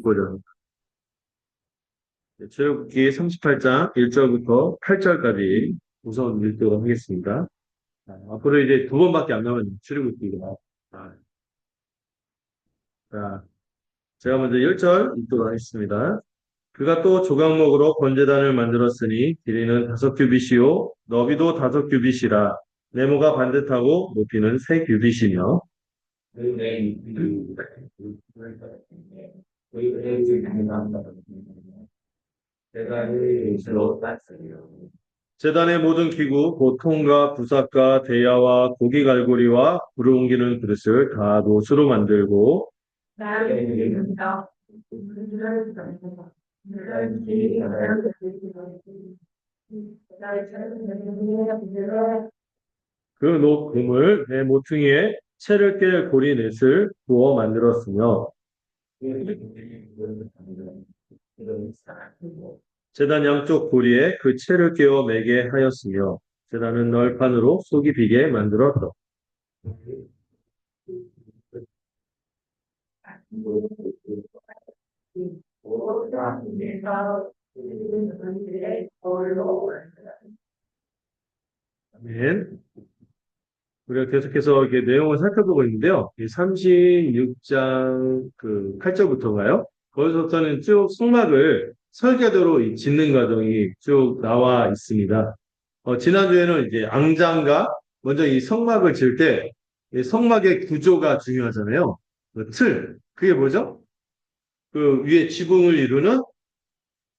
기고전. 출애굽기 38장 1절부터 8절까지 우선 읽도록 하겠습니다. 앞으로 이제 두 번밖에 안 남은 출애굽기가. 자, 제가 먼저 1절 읽도록 하겠습니다. 그가 또 조각목으로 번제단을 만들었으니 길이는 5규빗이요 너비도 5규빗이라 네모가 반듯하고 높이는 3규빗이며 제단의 모든 기구, 곧 통과, 부삭과, 대야와 고기 갈고리와 불을 옮기는 그릇을 다 노수로 만들고 그 녹금을 내 모퉁이에 채를 깰 고리 넷을 부어 만들었으며 제단 양쪽 고리에 그 채를 끼워 매게 하였으며 제단은 널판으로 속이 비게 만들었다. 아멘. 우리가 계속해서 이렇게 내용을 살펴보고 있는데요. 이 36장 그 8절부터인가요? 거기서부터는 쭉 성막을 설계도로 이 짓는 과정이 쭉 나와 있습니다. 지난주에는 이제 앙장과 먼저 이 성막을 지을 때 이 성막의 구조가 중요하잖아요. 그 틀, 그게 뭐죠? 그 위에 지붕을 이루는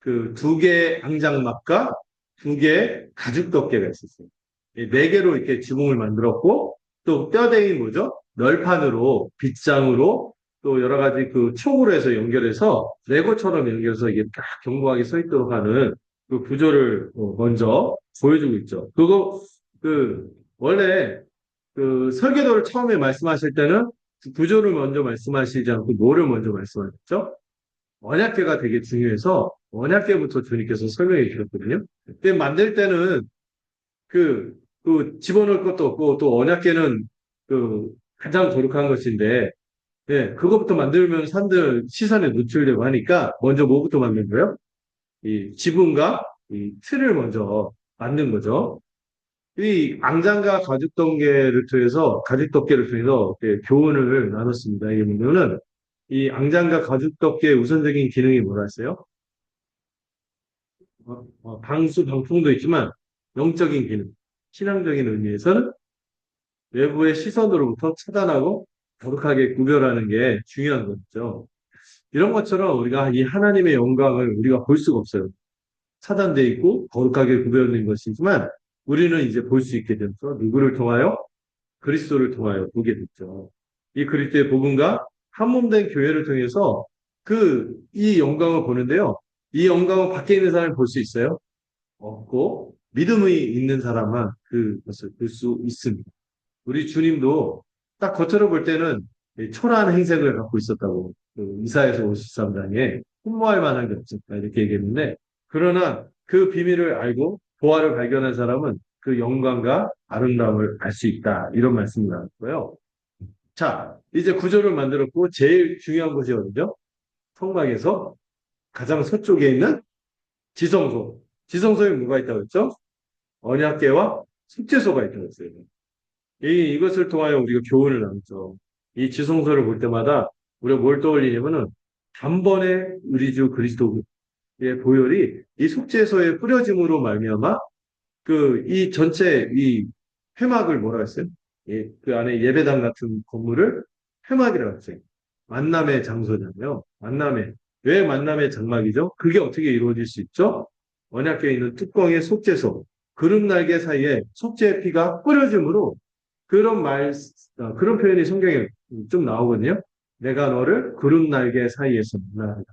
그 두 개의 앙장막과 두 개의 가죽 덮개가 있었어요. 이 네 개로 이렇게 지붕을 만들었고 또 뼈대인 뭐죠? 널판으로 빗장으로 또 여러 가지 그 촉으로 해서 연결해서 레고처럼 연결해서 이게 딱 견고하게 서 있도록 하는 그 구조를 먼저 보여주고 있죠. 그거 그 원래 그 설계도를 처음에 말씀하실 때는 그 구조를 먼저 말씀하시지 않고 뭐를 먼저 말씀하셨죠? 언약궤가 되게 중요해서 언약궤부터 주님께서 설명해 주셨거든요. 근데 만들 때는 그, 집어넣을 것도 없고 또 언약궤는 그 가장 거룩한 것인데 예, 그것부터 만들면 사람들 시선에 노출되고 하니까 먼저 뭐부터 만든 거예요? 이 지붕과 이 틀을 먼저 만든 거죠. 이 앙장과 가죽덮개를 통해서 교훈을 나눴습니다. 이게 뭐냐면은 이 앙장과 가죽덮개의 우선적인 기능이 뭐라 했어요? 방수, 방풍도 있지만 영적인 기능, 신앙적인 의미에서는 외부의 시선으로부터 차단하고 거룩하게 구별하는 게 중요한 거죠. 이런 것처럼 우리가 이 하나님의 영광을 우리가 볼 수가 없어요. 차단되어 있고 거룩하게 구별된 것이지만 우리는 이제 볼 수 있게 되면서 누구를 통하여? 그리스도를 통하여 보게 됐죠. 이 그리스도의 복음과 한몸된 교회를 통해서 이 영광을 보는데요. 이 영광을 밖에 있는 사람이 볼 수 있어요? 없고 믿음이 있는 사람만 그것을 볼 수 있습니다. 우리 주님도 딱 겉으로 볼 때는 초라한 행색을 갖고 있었다고 이사야서 53장에 흠모할 만한 게 없었다 이렇게 얘기했는데 그러나 그 비밀을 알고 보화를 발견한 사람은 그 영광과 아름다움을 알 수 있다 이런 말씀을 나눴고요. 자 이제 구조를 만들었고 제일 중요한 곳이 어디죠? 성막에서 가장 서쪽에 있는 지성소. 지성소에 뭐가 있다고 했죠? 언약궤와 숙제소가 있다고 했어요. 이것을 통하여 우리가 교훈을 나누죠. 이 지성소를 볼 때마다 우리가 뭘 떠올리냐면은 단번에 우리 주 그리스도의 보혈이 이 속죄소에 뿌려짐으로 말미암아 이 전체 이 회막을 뭐라 했어요? 그 안에 예배당 같은 건물을 회막이라고 했어요. 만남의 장소잖아요. 왜 만남의 장막이죠? 그게 어떻게 이루어질 수 있죠? 언약궤에 있는 뚜껑의 속죄소, 그릇날개 사이에 속죄의 피가 뿌려짐으로 그런 표현이 성경에 좀 나오거든요. 내가 너를 구름 날개 사이에서 만나리라.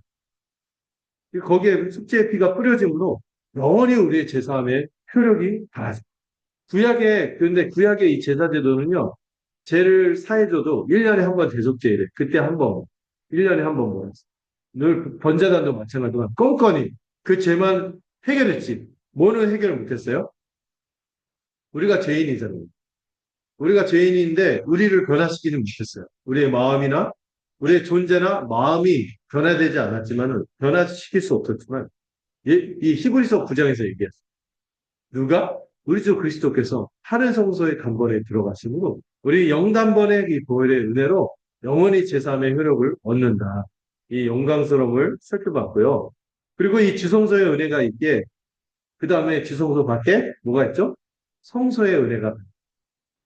거기에 속죄의 피가 뿌려짐으로 영원히 우리의 제사함의 효력이 달라집니다. 근데 구약의 이 제사제도는요, 죄를 사해줘도 1년에 한 번 대속죄이래. 그때 한 번, 1년에 한 번 모았어. 늘 번제단도 마찬가지로 껌껌이 그 죄만 해결했지. 뭐는 해결을 못했어요? 우리가 죄인이잖아요. 우리가 죄인인데 우리를 변화시키지 못했어요. 우리의 마음이나 우리의 존재나 마음이 변화되지 않았지만은, 변화시킬 수 없었지만, 이 히브리서 9장에서 얘기했어요. 누가? 우리 주 그리스도께서 하늘 성소의 단번에 들어가심으로 우리 영단번의 이 보혈의 은혜로 영원히 제3의 효력을 얻는다. 이 영광스러움을 살펴봤고요. 그리고 이 지성소의 은혜가 있기에 그 다음에 지성소 밖에 뭐가 있죠? 성소의 은혜가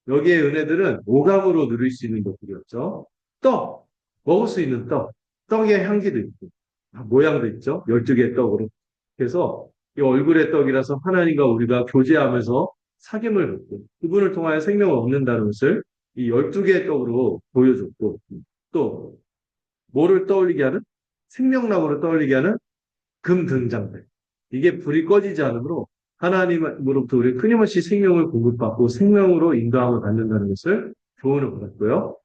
여기에 은혜들은 오감으로 누릴 수 있는 것들이었죠. 떡, 먹을 수 있는 떡, 떡의 향기도 있고 모양도 있죠. 12개의 떡으로. 그래서 이 얼굴의 떡이라서 하나님과 우리가 교제하면서 사귐을 갖고 그분을 통하여 생명을 얻는다는 것을 이 12개의 떡으로 보여줬고 또 뭐를 떠올리게 하는? 생명나무를 떠올리게 하는 금 등장대. 이게 불이 꺼지지 않으므로 하나님으로부터 우리 끊임없이 생명을 공급받고 생명으로 인도함을 받는다는 것을 교훈을 받았고요.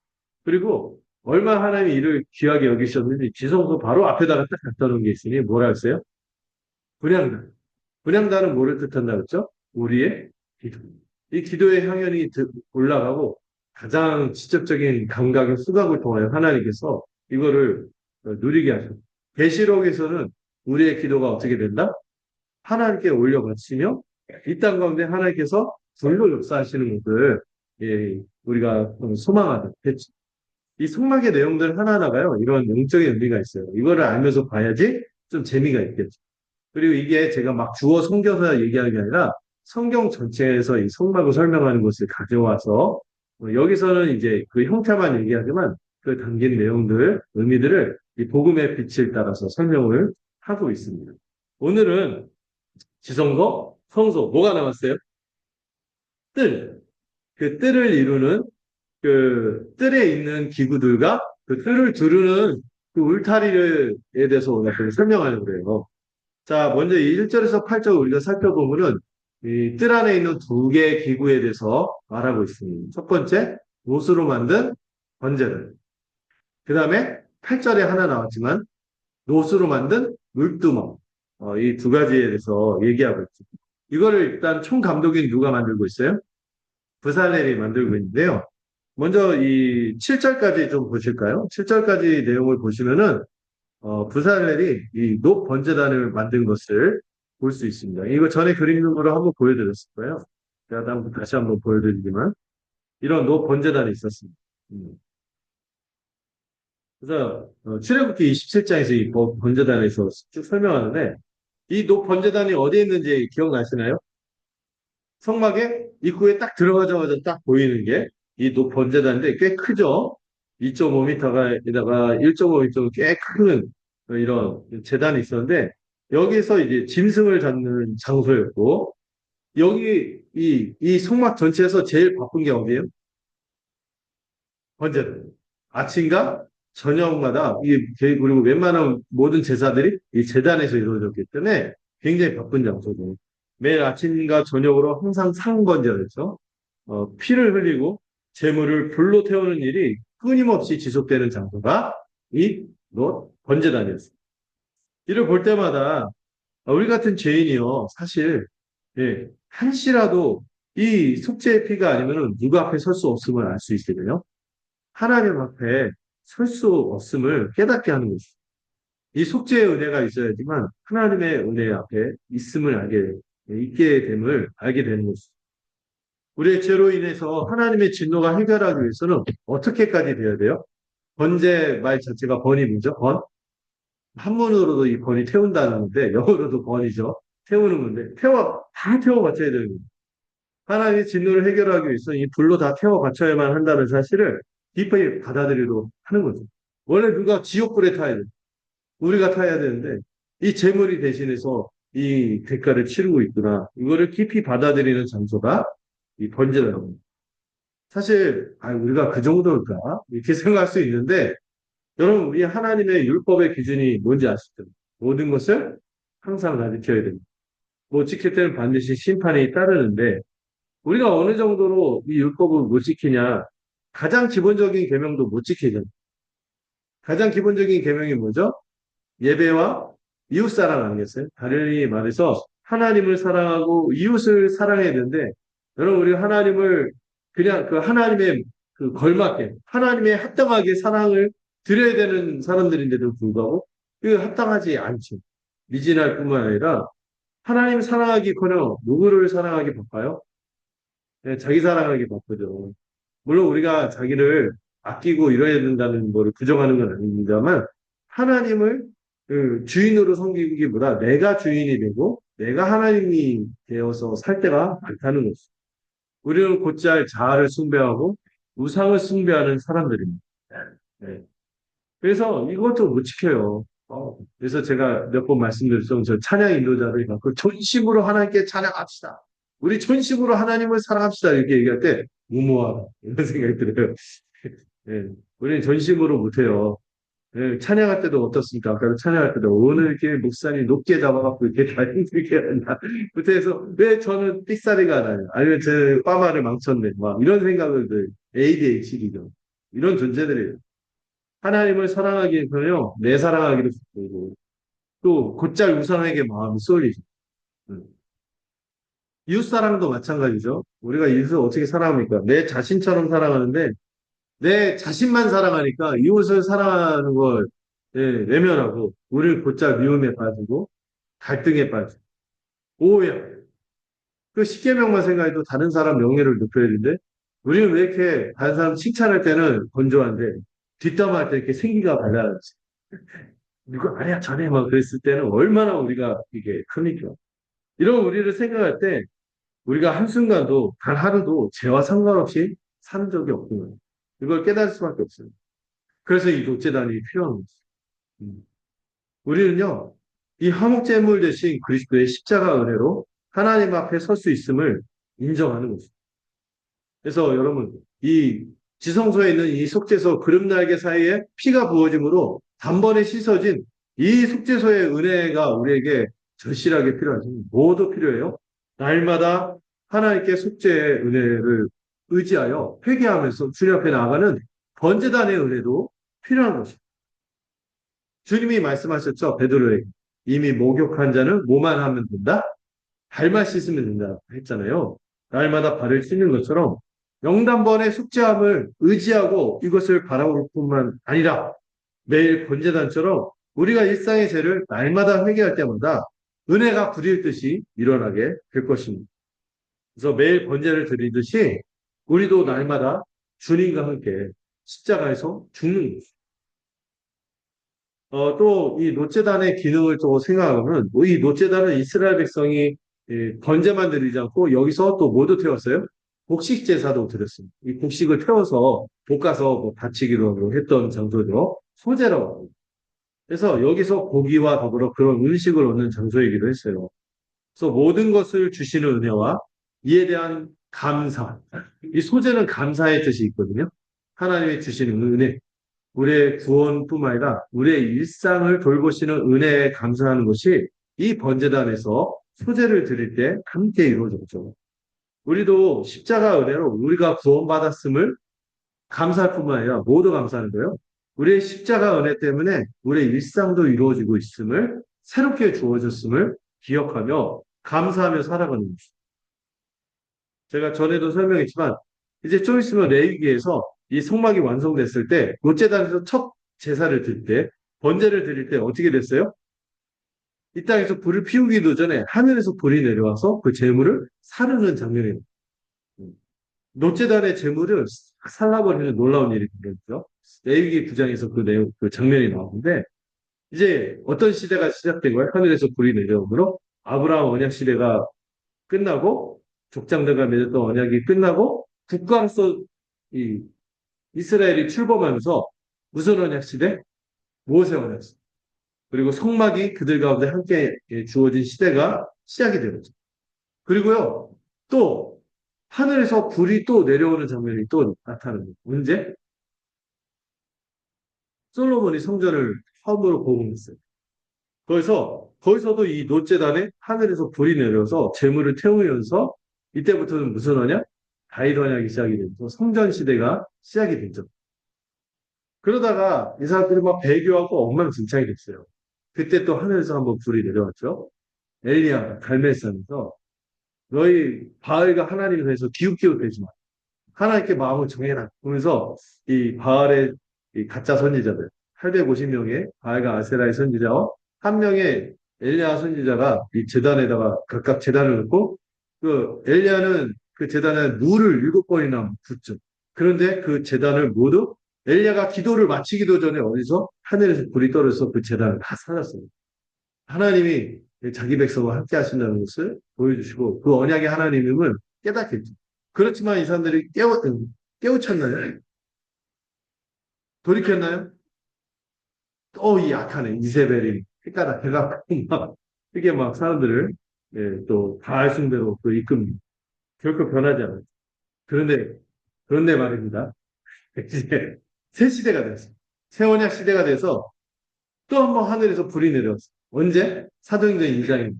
그리고 얼마나 하나님이 이를 귀하게 여기셨는지 지성소 바로 앞에다가 딱 갖다 놓은 게 있으니 뭐라 했어요? 분향단. 분향단은 뭐를 뜻한다 그랬죠? 우리의 기도. 이 기도의 향연이 올라가고 가장 직접적인 감각의 수각을 통하여 하나님께서 이거를 누리게 하셨고 계시록에서는 우리의 기도가 어떻게 된다? 하나님께 올려 바치며 이 땅 가운데 하나님께서 불로 역사하시는 것을 예, 우리가 소망하는 이 성막의 내용들 하나하나가요 이런 영적인 의미가 있어요. 이거를 알면서 봐야지 좀 재미가 있겠죠. 그리고 이게 제가 막 주어 성겨서 얘기하는 게 아니라 성경 전체에서 이 성막을 설명하는 것을 가져와서 여기서는 이제 그 형태만 얘기하지만 그 담긴 내용들, 의미들을 이 복음의 빛을 따라서 설명을 하고 있습니다. 오늘은 지성소, 성소, 뭐가 남았어요? 뜰. 그 뜰을 이루는 그 뜰에 있는 기구들과 그 뜰을 두르는 그 울타리에 대해서 오늘 설명하려고 그래요. 자, 먼저 이 1절에서 8절 우리가 살펴보면은 이 뜰 안에 있는 두 개의 기구에 대해서 말하고 있습니다. 첫 번째, 못으로 만든 번제를. 그 다음에 8절에 하나 나왔지만 노스로 만든 물두멍. 이 두 가지에 대해서 얘기하고 있죠. 이거를 일단 총감독인 누가 만들고 있어요? 부살렐이 만들고 있는데요. 먼저 이 7절까지 좀 보실까요? 7절까지 내용을 보시면은 부살렐이 이 높 번제단을 만든 것을 볼 수 있습니다. 이거 전에 그림으로 한번 보여드렸을 거예요. 제가 다시 한번 보여드리지만 이런 높 번제단이 있었습니다. 그래서 출애굽기 27장에서 이 번제단에서 쭉 설명하는데 이 높 번제단이 어디에 있는지 기억나시나요? 성막의 입구에 딱 들어가자마자 딱 보이는 게 이 높 번제단인데 꽤 크죠? 2.5m에다가 1.5m 꽤 큰 이런 재단이 있었는데 여기서 이제 짐승을 잡는 장소였고 여기 이 성막 전체에서 제일 바쁜 게 어디예요? 번제단. 아침과 저녁마다 그리고 웬만한 모든 제사들이 이 제단에서 이루어졌기 때문에 굉장히 바쁜 장소죠. 매일 아침과 저녁으로 항상 상번제를 했죠. 피를 흘리고 재물을 불로 태우는 일이 끊임없이 지속되는 장소가 이 번제단이었어요. 이를 볼 때마다 우리 같은 죄인이요 사실 예, 한시라도 이 속죄의 피가 아니면 누구 앞에 설 수 없음을 알 수 있거든요. 하나님 앞에 설 수 없음을 깨닫게 하는 것이죠. 이 속죄의 은혜가 있어야지만 하나님의 은혜 앞에 있게 됨을 알게 되는 것이죠. 우리의 죄로 인해서 하나님의 진노가 해결하기 위해서는 어떻게까지 돼야 돼요? 번제 말 자체가 번이 뭐죠? 번? 한문으로도 이 번이 태운다는데 영어로도 번이죠. 태우는 건데 다 태워 바쳐야 되는 거예요. 하나님의 진노를 해결하기 위해서 이 불로 다 태워 바쳐야만 한다는 사실을 깊이 받아들이도록 하는 거죠. 원래 누가 지옥불에 타야 돼. 우리가 타야 되는데 이 재물이 대신해서 이 대가를 치르고 있구나. 이거를 깊이 받아들이는 장소가 이 번제라는 겁니다. 사실 우리가 그 정도일까? 이렇게 생각할 수 있는데 여러분 우리 하나님의 율법의 기준이 뭔지 아시죠? 모든 것을 항상 다 지켜야 됩니다. 못 지킬 때는 반드시 심판이 따르는데 우리가 어느 정도로 이 율법을 못 지키냐? 가장 기본적인 계명도 못 지키잖아요. 가장 기본적인 계명이 뭐죠? 예배와 이웃 사랑 아니겠어요? 다르게 말해서 하나님을 사랑하고 이웃을 사랑해야 되는데 여러분 우리가 하나님을 그냥 그 하나님의 그 걸맞게 하나님의 합당하게 사랑을 드려야 되는 사람들인데도 불구하고 이거 합당하지 않죠. 미진할 뿐만 아니라 하나님 사랑하기커녕 누구를 사랑하기 바빠요? 네, 자기 사랑하기 바쁘죠. 물론 우리가 자기를 아끼고 이뤄야 된다는 거를 부정하는 건 아닙니다만 하나님을 그 주인으로 섬기기보다 내가 주인이 되고 내가 하나님이 되어서 살 때가 많다는 거죠. 우리는 곧잘 자아를 숭배하고 우상을 숭배하는 사람들입니다. 네. 그래서 이것도 못 지켜요. 그래서 제가 몇 번 말씀드렸죠. 저 찬양 인도자를 갖고 전심으로 하나님께 찬양합시다. 우리 전심으로 하나님을 사랑합시다. 이렇게 얘기할 때 무모하다. 이런 생각이 들어요. 예, 우리는 전심으로 못해요. 예, 찬양할 때도 어떻습니까? 아까도 찬양할 때도 오늘 이렇게 목사님 높게 잡아갖고 이렇게 다 힘들게 한다. 그때에서 왜 저는 삑사리가 나요? 아니면 제 빠마를 망쳤네. 막 이런 생각을 ADHD죠. 이런 존재들이에요. 하나님을 사랑하기에는요, 내 사랑하기도 바쁘고, 또 곧잘 우상에게 마음이 쏠리죠. 음. 이웃 사랑도 마찬가지죠. 우리가 이웃을 어떻게 사랑합니까? 내 자신처럼 사랑하는데 내 자신만 사랑하니까 이웃을 사랑하는 걸 예, 외면하고 우리를 곧잘 미움에 빠지고 갈등에 빠지고 오해하고 그 십계명만 생각해도 다른 사람 명예를 높여야 되는데 우리는 왜 이렇게 다른 사람 칭찬할 때는 건조한데 뒷담화할 때 이렇게 생기가 발랄하지. 누가 아니야 전에 막 그랬을 때는 얼마나 우리가 이게 큽니까? 이런 우리를 생각할 때 우리가 한순간도 단 하루도 죄와 상관없이 사는 적이 없구나. 이걸 깨달을 수밖에 없어요. 그래서 이 독재단이 필요한 거죠. 음. 우리는요, 이 화목제물 대신 그리스도의 십자가 은혜로 하나님 앞에 설 수 있음을 인정하는 거죠. 그래서 여러분, 이 지성소에 있는 이 속죄소 그릇날개 사이에 피가 부어짐으로 단번에 씻어진 이 속죄소의 은혜가 우리에게 절실하게 필요하죠. 뭐도 필요해요? 날마다 하나님께 속죄의 은혜를 의지하여 회개하면서 주님 앞에 나아가는 번제단의 은혜도 필요한 것입니다. 주님이 말씀하셨죠. 베드로에게 이미 목욕한 자는 뭐만 하면 된다? 발만 씻으면 된다 했잖아요. 날마다 발을 씻는 것처럼 영단번의 숙제함을 의지하고 이것을 바라볼 뿐만 아니라 매일 번제단처럼 우리가 일상의 죄를 날마다 회개할 때마다 은혜가 부릴듯이 일어나게 될 것입니다. 그래서 매일 번제를 드리듯이 우리도 날마다 주님과 함께 십자가에서 죽는 거죠. 또 이 노제단의 기능을 또 생각하면 이 노제단은 이스라엘 백성이 번제만 드리지 않고 여기서 또 뭐도 태웠어요? 곡식 제사도 드렸습니다. 이 곡식을 태워서 볶아서 뭐 바치기로 했던 장소죠. 소제라고 합니다. 그래서 여기서 고기와 더불어 그런 음식을 얻는 장소이기도 했어요. 그래서 모든 것을 주시는 은혜와 이에 대한 감사. 이 소제는 감사의 뜻이 있거든요. 하나님이 주시는 그 은혜. 우리의 구원뿐만 아니라 우리의 일상을 돌보시는 은혜에 감사하는 것이 이 번제단에서 소제를 드릴 때 함께 이루어졌죠. 우리도 십자가 은혜로 우리가 구원받았음을 감사할 뿐만 아니라 모두 감사하는 거예요. 우리의 십자가 은혜 때문에 우리의 일상도 이루어지고 있음을 새롭게 주어졌음을 기억하며 감사하며 살아가는 것입니다. 제가 전에도 설명했지만 이제 좀 있으면 레위기에서 이 성막이 완성됐을 때 롯제단에서 첫 제사를 드릴 때 번제를 드릴 때 어떻게 됐어요? 이 땅에서 불을 피우기도 전에 하늘에서 불이 내려와서 그 재물을 사르는 장면이에요. 롯제단의 재물을 싹 살라버리는 놀라운 일이 벌어졌죠. 레위기 9장에서 그 내용, 그 장면이 나오는데 이제 어떤 시대가 시작된 거예요? 하늘에서 불이 내려오므로 아브라함 언약 시대가 끝나고 족장들과 맺었던 언약이 끝나고 국가로서 이 이스라엘이 출범하면서 무슨 언약 시대? 모세 언약 시대. 그리고 성막이 그들 가운데 함께 주어진 시대가 시작이 되었죠. 그리고요, 또 하늘에서 불이 또 내려오는 장면이 또 나타납니다. 언제? 솔로몬이 성전을 처음으로 공헌했어요. 거기서도 이 노제단에 하늘에서 불이 내려서 재물을 태우면서 이때부터는 무슨 언약? 다윗 언약이 시작이 되면서 성전 시대가 시작이 되죠. 그러다가 이 사람들이 막 배교하고 엉망진창이 됐어요. 그때 또 하늘에서 한번 불이 내려왔죠. 엘리야가 갈멜산에서 너희 바알과 하나님에 대해서 기웃기웃대지 마. 하나님께 마음을 정해라. 그러면서 이 바알의 이 가짜 선지자들 850명의 바알과 아세라의 선지자와 한 명의 엘리야 선지자가 이 제단에다가 각각 제단을 놓고 그 엘리야는 그 제단에 물을 7번이나 붓죠. 그런데 그 제단을 모두 엘리야가 기도를 마치기도 전에 어디서 하늘에서 불이 떨어져서 그 제단을 다 살았어요. 하나님이 자기 백성과 함께 하신다는 것을 보여주시고 그 언약의 하나님임을 깨닫겠죠. 그렇지만 이 사람들이 깨우쳤나요? 돌이켰나요? 또 이 악하네 이세벨이 해가다 해가 막 이게 막 사람들을 또 바알 숭배로 또 이끕니다. 결코 변하지 않아요. 그런데 말입니다. 이제 새 시대가 됐어요. 새 언약 시대가 돼서 또 한 번 하늘에서 불이 내려왔어요. 언제? 사도행전 2장입니다.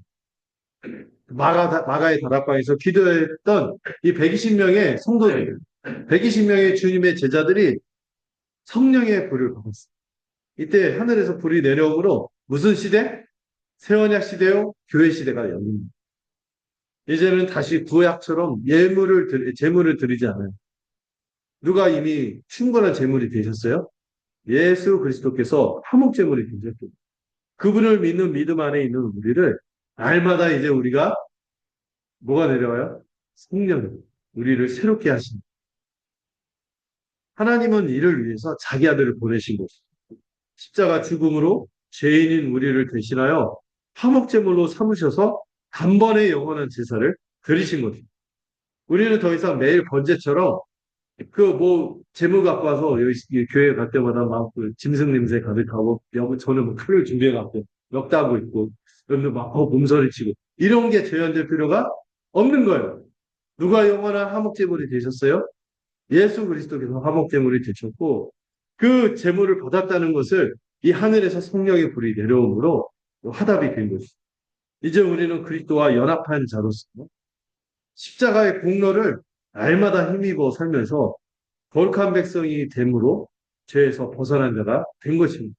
마가의 다락방에서 기도했던 이 120명의 성도들, 120명의 주님의 제자들이 성령의 불을 받았어요. 이때 하늘에서 불이 내려오므로 무슨 시대? 새 언약 시대요, 교회 시대가 열립니다. 이제는 다시 구약처럼 제물을 드리지 않아요. 누가 이미 충분한 제물이 되셨어요? 예수 그리스도께서 화목 제물이 되셨고 그분을 믿는 믿음 안에 있는 우리를 날마다 이제 우리가 뭐가 내려와요? 성령, 우리를 새롭게 하신 하나님은 이를 위해서 자기 아들을 보내신 것. 십자가 죽음으로 죄인인 우리를 대신하여 화목제물로 삼으셔서 단번에 영원한 제사를 드리신 거죠. 우리는 더 이상 매일 번제처럼 그 뭐 재물 갖고 와서 여기 교회 갈 때마다 막그 짐승 냄새 가득하고 저는 뭐 칼을 준비해 갖고 멱다고 있고 여러분들 막 몸서리치고 이런 게 재현될 필요가 없는 거예요. 누가 영원한 화목제물이 되셨어요? 예수 그리스도께서 화목제물이 되셨고 그 제물을 받았다는 것을 이 하늘에서 성령의 불이 내려옴으로 화답이 된 것이죠. 이제 우리는 그리스도와 연합한 자로서 십자가의 공로를 날마다 힘입어 살면서 거룩한 백성이 됨으로 죄에서 벗어난 자가 된 것입니다.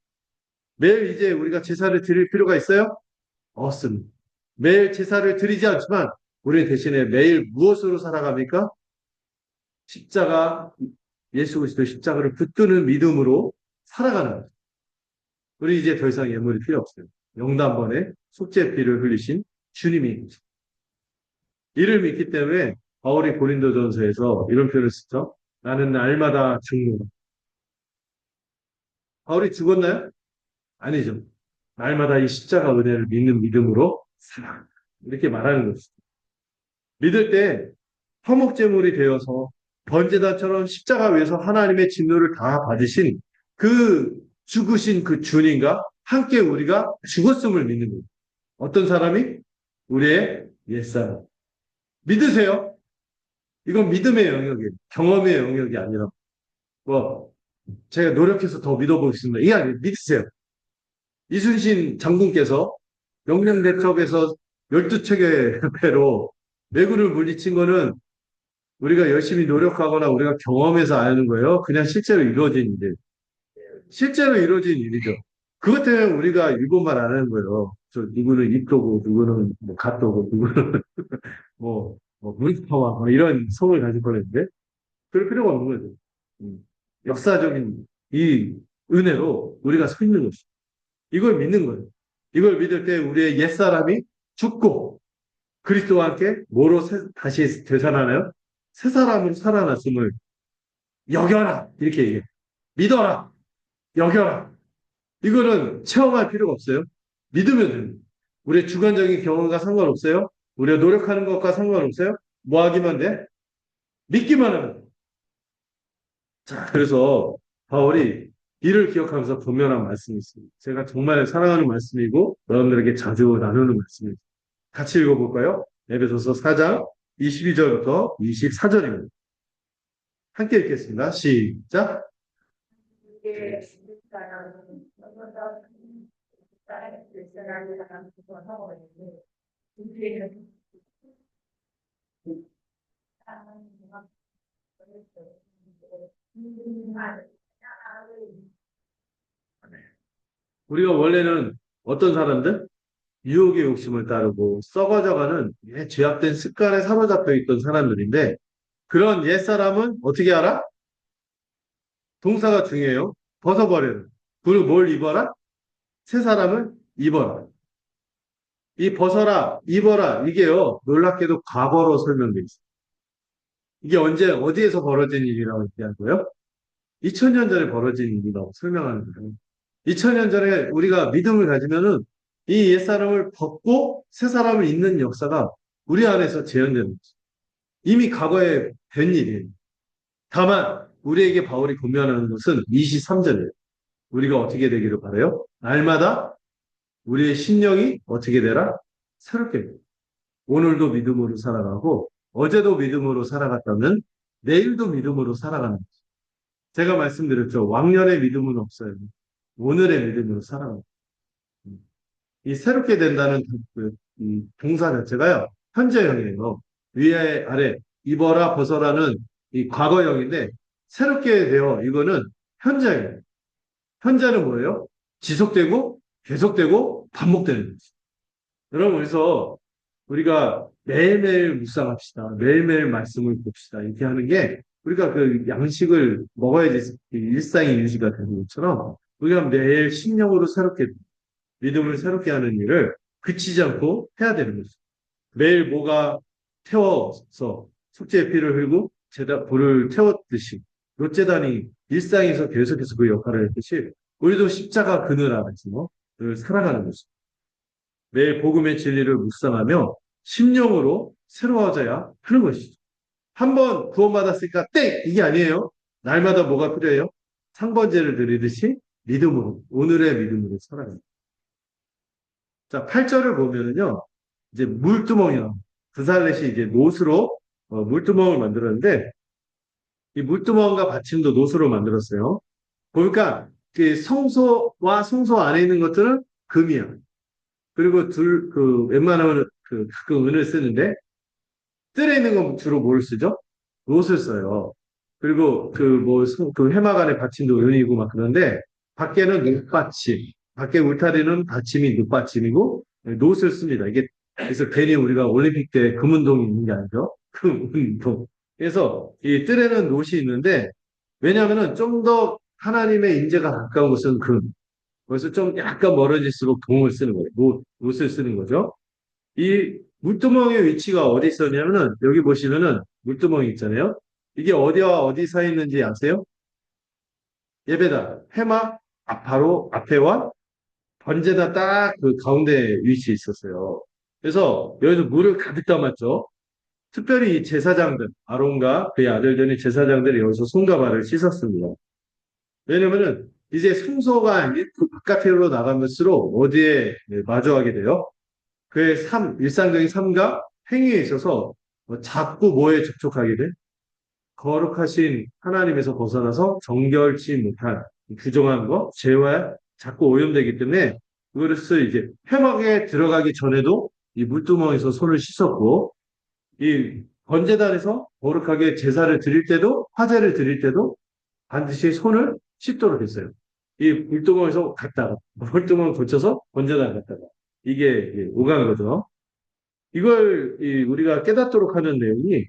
매일 이제 우리가 제사를 드릴 필요가 있어요? 없습니다. 매일 제사를 드리지 않지만 우리 대신에 매일 무엇으로 살아갑니까? 십자가, 예수 그리스도 십자가를 붙드는 믿음으로 살아가는 거죠. 우리 이제 더 이상 예물이 필요 없어요. 영단번에 속죄 피를 흘리신 주님이 이를 믿기 때문에 바울이 고린도전서에서 이런 표현을 쓰죠. 나는 날마다 죽노라. 바울이 죽었나요? 아니죠. 날마다 이 십자가 은혜를 믿는 믿음으로 살아. 이렇게 말하는 것이죠. 믿을 때 화목제물이 되어서 번제단처럼 십자가 위에서 하나님의 진노를 다 받으신 그 죽으신 그 주님과 함께 우리가 죽었음을 믿는 거예요. 어떤 사람이? 우리의 옛사람. 믿으세요? 이건 믿음의 영역이에요. 경험의 영역이 아니라 뭐 제가 노력해서 더 믿어보겠습니다. 이게 아니에요. 믿으세요. 이순신 장군께서 영령대첩에서 12척의 배로 왜군을 물리친 거는 우리가 열심히 노력하거나 우리가 경험해서 아는 거예요. 그냥 실제로 이루어진 일이에요. 실제로 이루어진 일이죠. 그것 때문에 우리가 일본말 안 하는 거예요. 저 누구는 입도고 누구는 뭐 갓도고 누구는 문파와 뭐 이런 성을 가질 뻔했는데 그럴 필요가 없는 거죠. 역사적인 이 은혜로 우리가 서 있는 것이죠. 이걸 믿는 거예요. 이걸 믿을 때 우리의 옛사람이 죽고 그리스도와 함께 뭐로 다시 되살아나요? 새 사람으로 살아났음을 여겨라 이렇게 얘기해요. 믿어라. 여겨라. 이거는 체험할 필요가 없어요. 믿으면 됩니다. 우리의 주관적인 경험과 상관없어요. 우리가 노력하는 것과 상관없어요. 뭐 하기만 돼? 믿기만 하면. 자, 그래서 바울이 이를 기억하면서 분명한 말씀이 있습니다. 제가 정말 사랑하는 말씀이고 여러분들에게 자주 나누는 말씀입니다. 같이 읽어볼까요? 에베소서 4장 22절부터 24절입니다. 함께 읽겠습니다. 시작. 우리가 원래는 어떤 사람들? 유혹의 욕심을 따르고 썩어져가는 죄악된 습관에 사로잡혀 있던 사람들인데 그런 옛사람은 어떻게 알아? 동사가 중요해요. 벗어버려요. 그리고 뭘 입어라? 새 사람을 입어라. 이 벗어라, 입어라. 이게요, 놀랍게도 과거로 설명돼 있어요. 이게 언제, 어디에서 벌어진 일이라고 얘기하고요? 2000년 전에 벌어진 일이라고 설명하는 거예요. 2000년 전에 우리가 믿음을 가지면은 이 옛사람을 벗고 새 사람을 입는 역사가 우리 안에서 재현되는 거죠. 이미 과거에 된 일이에요. 다만 우리에게 바울이 권면하는 것은 23절이에요. 우리가 어떻게 되기를 바라요? 날마다 우리의 심령이 어떻게 되라? 새롭게 돼요. 오늘도 믿음으로 살아가고 어제도 믿음으로 살아갔다면 내일도 믿음으로 살아가는 거죠. 제가 말씀드렸죠. 왕년의 믿음은 없어요. 오늘의 믿음으로 살아가는 거죠. 이 새롭게 된다는 이 동사 자체가요. 현재형이에요. 위에 아래 입어라 벗어라는 이 과거형인데 새롭게 되어 이거는 현재예요. 현재는 뭐예요? 지속되고 계속되고 반복되는 거죠. 여러분 그래서 우리가 매일매일 묵상합시다. 매일매일 말씀을 봅시다. 이렇게 하는 게 우리가 그 양식을 먹어야지 일상이 유지가 되는 것처럼 우리가 매일 심령으로 새롭게 믿음을 새롭게 하는 일을 그치지 않고 해야 되는 거죠. 매일 뭐가 태워서 속죄의 피를 흘고 불을 태웠듯이 롯제단이 일상에서 계속해서 그 역할을 했듯이 우리도 십자가 그늘 아래서 늘 살아가는 거죠. 매일 복음의 진리를 묵상하며 심령으로 새로워져야 하는 것이죠. 한 번 구원받았으니까 땡! 이게 아니에요. 날마다 뭐가 필요해요? 상번제를 드리듯이 믿음으로, 오늘의 믿음으로 살아가는 거예요. 자, 8절을 보면은요, 이제 물두멍이요. 드살렛이 이제 노수로 물두멍을 만들었는데, 이 물두멍과 받침도 노수로 만들었어요. 보니까 그 성소와 성소 안에 있는 것들은 금이야. 그리고 웬만하면 가끔 은을 쓰는데, 뜰에 있는 건 주로 뭘 쓰죠? 롯을 써요. 그리고 그 해막 안에 받침도 은이고 막 그런데, 밖에는 놋받침, 밖에 울타리는 받침이 놋받침이고, 놋을 씁니다. 이게, 그래서 괜히 우리가 올림픽 때 금운동이 있는 게 아니죠. 금운동. 그래서 이 뜰에는 놋이 있는데, 왜냐하면은 좀 더 하나님의 인재가 가까운 곳은 금. 그래서 좀 약간 멀어질수록 동을 쓰는 거예요. 롯을 쓰는 거죠. 이 물두멍의 위치가 어디 있었냐면은 여기 보시면은 물두멍이 있잖아요. 이게 어디와 어디 사이에 있는지 아세요? 예배당, 해막 바로 앞에와 번제단 딱 그 가운데 위치에 있었어요. 그래서 여기서 물을 가득 담았죠. 특별히 이 제사장들, 아론과 그의 아들들이 제사장들이 여기서 손과 발을 씻었습니다. 왜냐면은 이제 성소가 그 바깥으로 나가면서록 어디에 마주하게 돼요? 그의 일상적인 삶과 행위에 있어서 자꾸 뭐에 접촉하게 돼? 거룩하신 하나님에서 벗어나서 정결치 못한 부정한 거, 죄와 자꾸 오염되기 때문에 그것을 이제 회막에 들어가기 전에도 이 물두멍에서 손을 씻었고 이 번제단에서 거룩하게 제사를 드릴 때도 화제를 드릴 때도 반드시 손을 씻도록 했어요. 이 물두멍에서 갔다가 물두멍을 고쳐서 번제단 갔다가 이게 오간 거죠. 이걸 우리가 깨닫도록 하는 내용이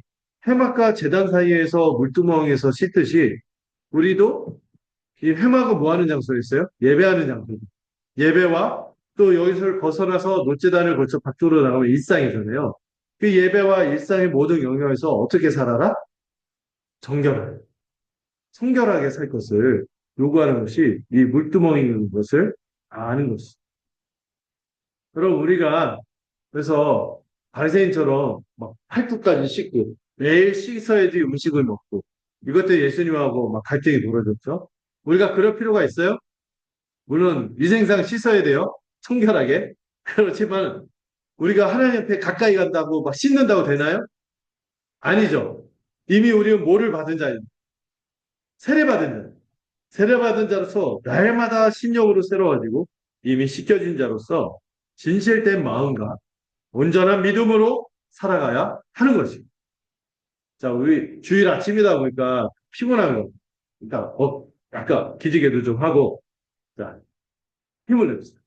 해막과 제단 사이에서 물두멍에서 씻듯이 우리도 이 해막은 뭐 하는 장소였어요? 예배하는 장소. 예배와 또 여기서 벗어나서 노제단을 거쳐 밖으로 나가면 일상이잖아요. 그 예배와 일상의 모든 영역에서 어떻게 살아라? 정결하게, 성결하게 살 것을 요구하는 것이 이 물두멍인 것을 아는 것이. 그럼 우리가 그래서 바리새인처럼 막 팔뚝까지 씻고 매일 씻어야지 음식을 먹고 이것도 예수님하고 막 갈등이 벌어졌죠. 우리가 그럴 필요가 있어요? 물론 위생상 씻어야 돼요. 청결하게. 그렇지만 우리가 하나님 앞에 가까이 간다고 막 씻는다고 되나요? 아니죠. 이미 우리는 뭐를 받은 자예요? 세례받은 자. 세례받은 자로서 날마다 심령으로 새로워지고 이미 씻겨진 자로서 진실된 마음과 온전한 믿음으로 살아가야 하는 것입니다. 자, 우리 주일 아침이다 보니까 피곤한 거. 그러니까, 아까 기지개도 좀 하고, 자, 힘을 냅시다.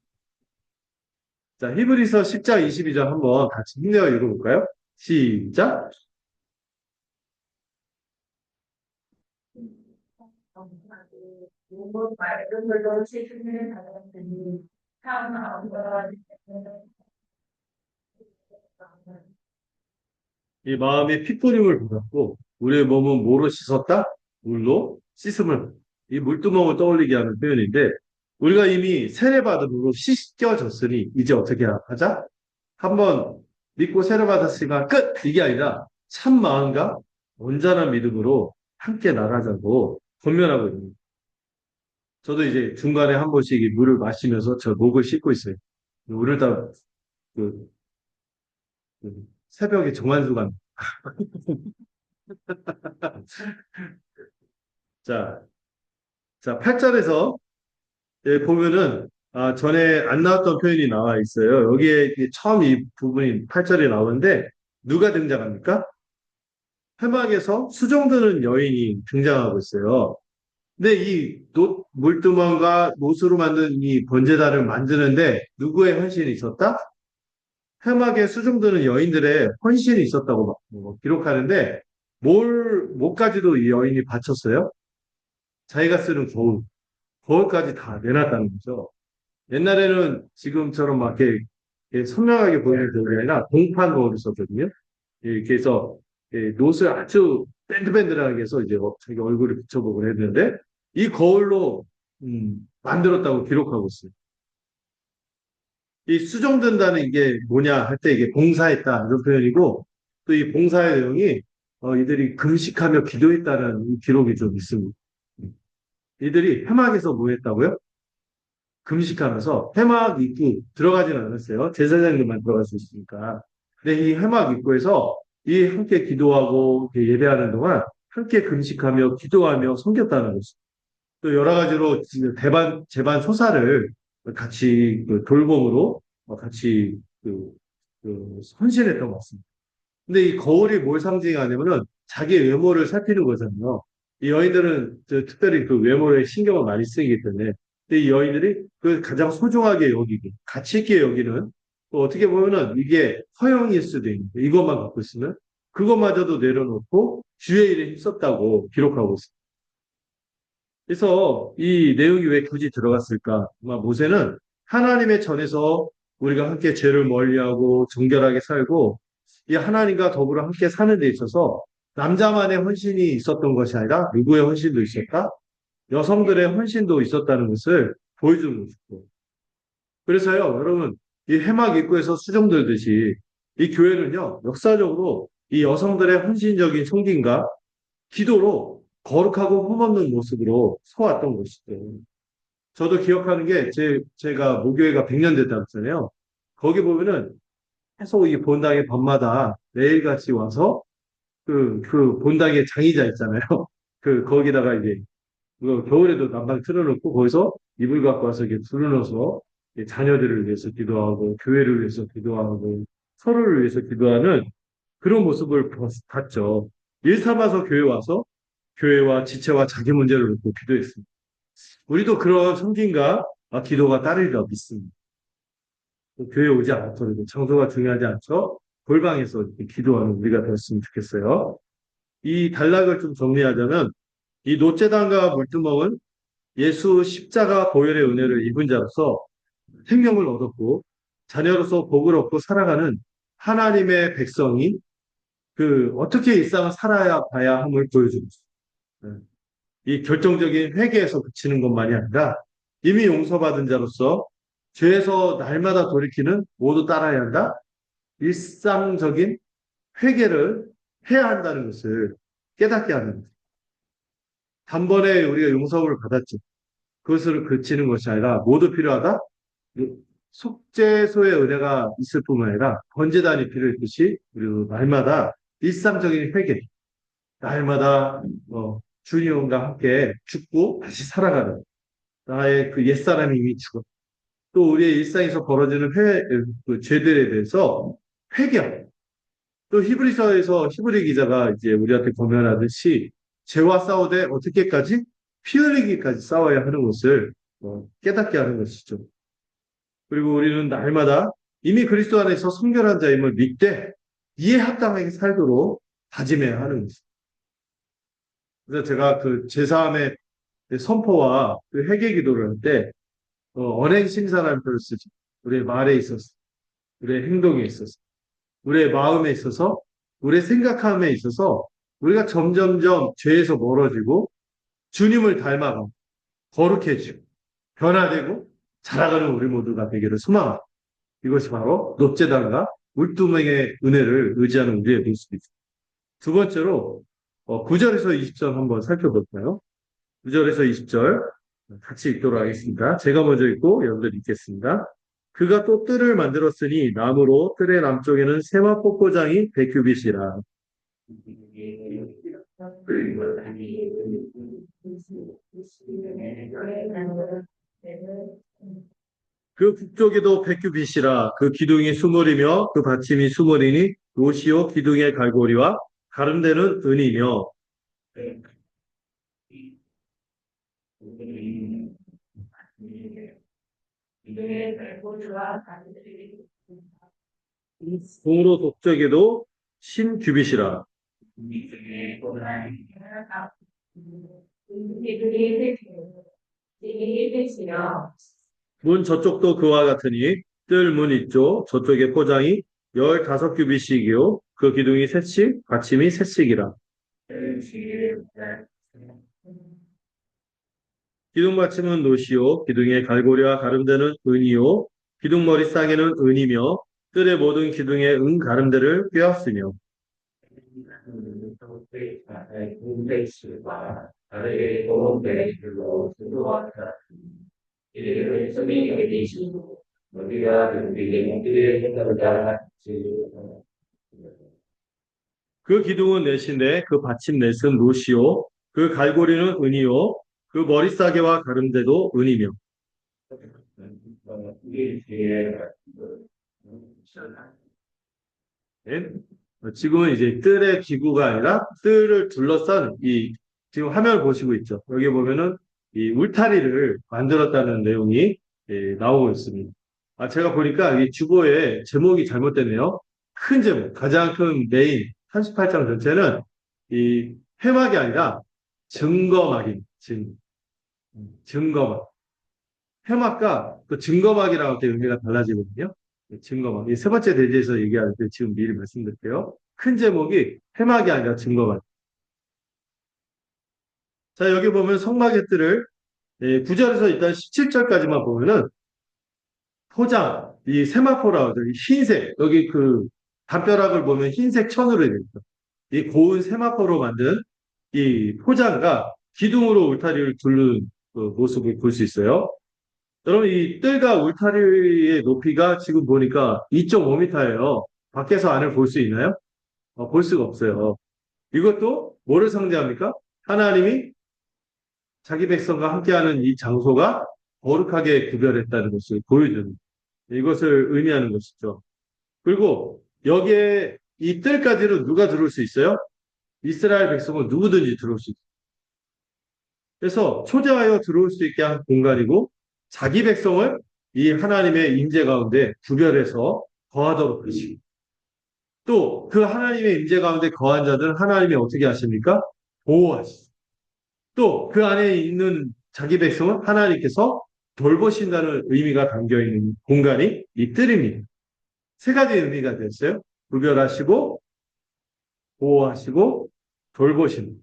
자, 히브리서 10장 22절 한번 같이 힘내어 읽어볼까요? 시작. 뭐 맑은 걸로 세균을 받았더니 사망과 이 마음이 핏부림을 받았고 우리의 몸은 뭐로 씻었다? 물로 씻음을. 이 물두멍을 떠올리게 하는 표현인데 우리가 이미 세례받음으로 씻겨졌으니 이제 어떻게 하자? 한번 믿고 세례받았으니까 끝! 이게 아니라 참 마음과 온전한 믿음으로 함께 나가자고 권면하고 있습니다. 저도 이제 중간에 한 번씩 이 물을 마시면서 저 목을 씻고 있어요. 오늘따라 그, 새벽에 정한수가 자, 자, 8절에서 보면은 전에 안 나왔던 표현이 나와 있어요. 여기에 처음 이 부분이 8절에 나오는데 누가 등장합니까? 회막에서 수종드는 여인이 등장하고 있어요. 근데 이 물두멍과 못으로 만든 이 번제단을 만드는데 누구의 헌신이 있었다? 회막에 수종드는 여인들의 헌신이 있었다고 기록하는데 뭐까지도 이 여인이 바쳤어요? 자기가 쓰는 거울까지 다 내놨다는 거죠. 옛날에는 지금처럼 막 이렇게 선명하게 보이는 거울이 아니라 동판 거울을 썼거든요. 이렇게 해서 노을 아주 밴드밴드하게 해서 이제 자기 얼굴을 비춰보고 했는데 이 거울로 만들었다고 기록하고 있어요. 이 수정된다는 이게 뭐냐 할 때 이게 봉사했다 이런 표현이고 또 이 봉사의 내용이 이들이 금식하며 기도했다는 이 기록이 좀 있습니다. 이들이 회막에서 뭐 했다고요? 금식하면서 회막 입구 들어가지는 않았어요. 제사장님만 들어갈 수 있으니까. 근데 이 회막 입구에서 이 함께 기도하고 예배하는 동안 함께 금식하며 기도하며 섬겼다는 거죠. 또 여러 가지로 지금 재반 소사를 같이 돌봄으로 같이 헌신했던 것 같습니다. 근데 이 거울이 뭘 상징하냐면은 자기 외모를 살피는 거잖아요. 이 여인들은 특별히 그 외모에 신경을 많이 쓰기 때문에 근데 이 여인들이 그 가장 소중하게 여기고 가치 있게 여기는 또 어떻게 보면은 이게 허영일 수도 있는데 이것만 갖고 있으면 그것마저도 내려놓고 주의 일에 힘썼다고 기록하고 있습니다. 그래서 이 내용이 왜 굳이 들어갔을까? 아마 모세는 하나님의 전에서 우리가 함께 죄를 멀리하고 정결하게 살고 이 하나님과 더불어 함께 사는 데 있어서 남자만의 헌신이 있었던 것이 아니라 누구의 헌신도 있었다? 여성들의 헌신도 있었다는 것을 보여주는 것이고. 그래서요, 여러분, 이 해막 입구에서 수정 들듯이 이 교회는요, 역사적으로 이 여성들의 헌신적인 성김과 기도로 거룩하고 흠없는 모습으로 서왔던 것이죠. 저도 기억하는 게 제가 모교회가 100년 됐다고 했잖아요. 거기 보면은 계속 이 본당에 밤마다 매일같이 와서 그 본당에 장의자 있잖아요. 거기다가 이제 겨울에도 난방 틀어놓고 거기서 이불 갖고 와서 이렇게 둘러넣어서 자녀들을 위해서 기도하고 교회를 위해서 기도하고 서로를 위해서 기도하는 그런 모습을 봤죠. 일 삼아서 교회 와서 교회와 지체와 자기 문제를 놓고 기도했습니다. 우리도 그런 섬김과 기도가 따르리라 믿습니다. 교회 오지 않더라도 장소가 중요하지 않죠. 골방에서 이렇게 기도하는 우리가 되었으면 좋겠어요. 이 단락을 좀 정리하자면 이 노제단과 물두멍은 예수 십자가 보혈의 은혜를 입은 자로서 생명을 얻었고 자녀로서 복을 얻고 살아가는 하나님의 백성이 어떻게 일상을 살아야 봐야 함을 보여줍니다. 이 결정적인 회개에서 그치는 것만이 아니라 이미 용서받은 자로서 죄에서 날마다 돌이키는 모두 따라야 한다. 일상적인 회개를 해야 한다는 것을 깨닫게 하는 거죠. 단번에 우리가 용서를 받았죠. 그것을 그치는 것이 아니라 모두 필요하다. 속죄소의 은혜가 있을 뿐만 아니라 번제단이 필요했듯이 우리도 날마다 일상적인 회개, 날마다 주님과 함께 죽고 다시 살아가는 나의 그 옛사람이 이미 죽었. 또 우리의 일상에서 벌어지는 죄들에 대해서 회개. 또 히브리서에서 히브리 기자가 이제 우리한테 권면하듯이 죄와 싸우되 어떻게까지 피 흘리기까지 싸워야 하는 것을 깨닫게 하는 것이죠. 그리고 우리는 날마다 이미 그리스도 안에서 성결한 자임을 믿되 이에 합당하게 살도록 다짐해야 하는 것입니다. 그래서 제가 그 제사함의 선포와 그 회개 기도를 할 때, 언행심사라는 표현을 쓰죠. 우리의 말에 있어서, 우리의 행동에 있어서, 우리의 마음에 있어서, 우리의 생각함에 있어서, 우리가 점점점 죄에서 멀어지고, 주님을 닮아가고, 거룩해지고, 변화되고, 자라가는 우리 모두가 되기를 소망합니다. 이것이 바로 높제단과 울두멍의 은혜를 의지하는 우리의 모습이죠. 두 번째로 9절에서 20절 한번 살펴볼까요? 9절에서 20절 같이 읽도록 하겠습니다. 제가 먼저 읽고 여러분들 읽겠습니다. 그가 또 뜰을 만들었으니 나무로 뜰의 남쪽에는 세마포포장이 100규빗이라. 그 북쪽에도 100규빗이라. 그 기둥이 수물이며 그 받침이 수물이니 노시오 기둥의 갈고리와 가름되는 은이며. 동으로 북쪽에도 10규빗이라. 문 저쪽도 그와 같으니 뜰 문 이쪽 저쪽의 포장이 15규빗이기요 그 기둥이 셋씩 받침이 셋씩이라. 기둥 받침은 노시오 기둥의 갈고리와 가름대는 은이요 기둥머리 쌍에는 은이며 뜰의 모든 기둥에 은 가름대를 꿰었으며. 그 기둥은 넷인데 그 받침 넷은 노시오 그 갈고리는 은이요 그 머리싸개와 가름대도 은이며. 네. 지금은 이제 뜰의 기구가 아니라 뜰을 둘러싼 지금 화면을 보시고 있죠. 여기 보면은 이 울타리를 만들었다는 내용이 나오고 있습니다. 제가 보니까 이 주보에 제목이 잘못됐네요. 큰 제목, 가장 큰 메인 38장 전체는 이 회막이 아니라 증거막입니다. 증거막. 회막과 또 증거막이라고 할 때 의미가 달라지거든요. 증거막. 이 세 번째 대지에서 얘기할 때 지금 미리 말씀드릴게요. 큰 제목이 회막이 아니라 증거막. 자, 여기 보면 성막의 뜰을 9절에서 일단 17절까지만 보면은 포장, 이 세마포라고 하죠. 이 흰색, 여기 그 담벼락을 보면 흰색 천으로 되어 있죠. 이 고운 세마포로 만든 이 포장과 기둥으로 울타리를 두른 그 모습을 볼 수 있어요. 여러분, 이 뜰과 울타리의 높이가 지금 보니까 2.5m예요. 밖에서 안을 볼 수 있나요? 볼 수가 없어요. 이것도 뭐를 상징합니까? 하나님이 자기 백성과 함께하는 이 장소가 거룩하게 구별했다는 것을 보여주는 이것을 의미하는 것이죠. 그리고 여기에 이 뜰까지는 누가 들어올 수 있어요? 이스라엘 백성은 누구든지 들어올 수 있어요. 그래서 초대하여 들어올 수 있게 한 공간이고 자기 백성을 이 하나님의 임재 가운데 구별해서 거하도록 하시고 또 그 하나님의 임재 가운데 거한 자들은 하나님이 어떻게 하십니까? 보호하시고 또 그 안에 있는 자기 백성은 하나님께서 돌보신다는 의미가 담겨있는 공간이 이 뜰입니다. 세 가지 의미가 됐어요. 구별하시고 보호하시고 돌보시는.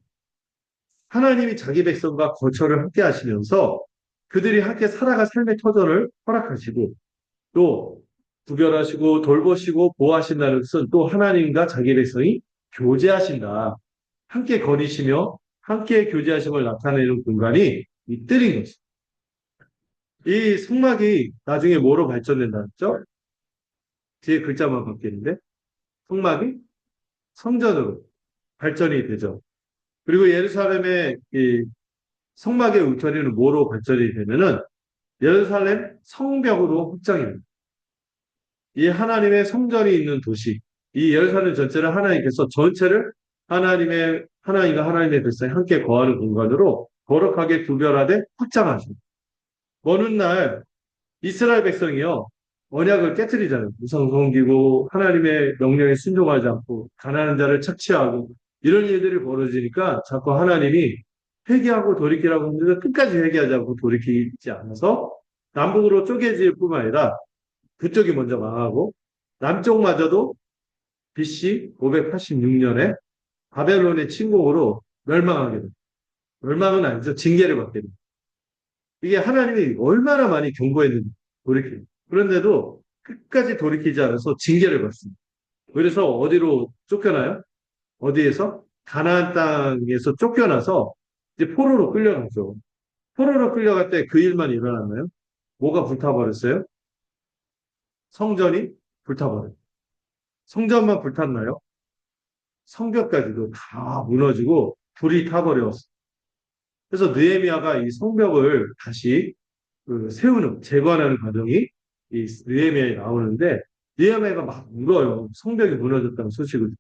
하나님이 자기 백성과 거처를 함께 하시면서 그들이 함께 살아갈 삶의 터전을 허락하시고 또 구별하시고 돌보시고 보호하신다는 것은 또 하나님과 자기 백성이 교제하신다. 함께 거니시며 함께 교제하심을 나타내는 공간이 이 뜰인 것입니다. 이 성막이 나중에 뭐로 발전된다 했죠? 뒤에 글자만 바뀌는데 성막이 성전으로 발전이 되죠. 그리고 예루살렘의 이 성막의 울타리는 뭐로 발전이 되면은 예루살렘 성벽으로 확장입니다. 이 하나님의 성전이 있는 도시, 이 예루살렘 전체를 하나님께서 전체를 하나님과 하나님의 백성이 함께 거하는 공간으로 거룩하게 구별하되 확장하십니다. 어느 날 이스라엘 백성이요 언약을 깨뜨리잖아요. 우상 섬기고 하나님의 명령에 순종하지 않고 가난한 자를 착취하고 이런 일들이 벌어지니까 자꾸 하나님이 회개하고 돌이키라고 했는데 끝까지 회개하자고 돌이키지 않아서 남북으로 쪼개질 뿐만 아니라 그쪽이 먼저 망하고 남쪽마저도 BC 586년에 바벨론의 침공으로 멸망하게 됩니다. 멸망은 아니죠. 징계를 받게 됩니다. 이게 하나님이 얼마나 많이 경고했는지 돌이킵니다. 그런데도 끝까지 돌이키지 않아서 징계를 받습니다. 그래서 어디로 쫓겨나요? 어디에서? 가나안 땅에서 쫓겨나서 이제 포로로 끌려가죠. 포로로 끌려갈 때 그 일만 일어났나요? 뭐가 불타버렸어요? 성전이 불타버려요. 성전만 불탔나요? 성벽까지도 다 무너지고 불이 타버렸어요. 그래서 느헤미야가 이 성벽을 다시 세우는, 재건하는 과정이 이 느헤미야에 나오는데 느헤미야가 막 울어요. 성벽이 무너졌다는 소식을.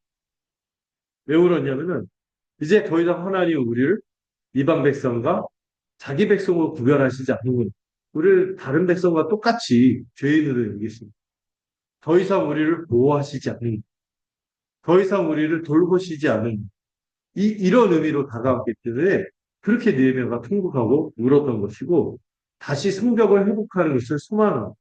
왜 울었냐면은 이제 더 이상 하나님 우리를 이방 백성과 자기 백성으로 구별하시지 않는군. 우리를 다른 백성과 똑같이 죄인으로 여기십니다. 더 이상 우리를 보호하시지 않는, 더 이상 우리를 돌보시지 않는 이런 의미로 다가왔기 때문에 그렇게 느헤미야가 통곡하고 울었던 것이고 다시 성벽을 회복하는 것을 소망합니다.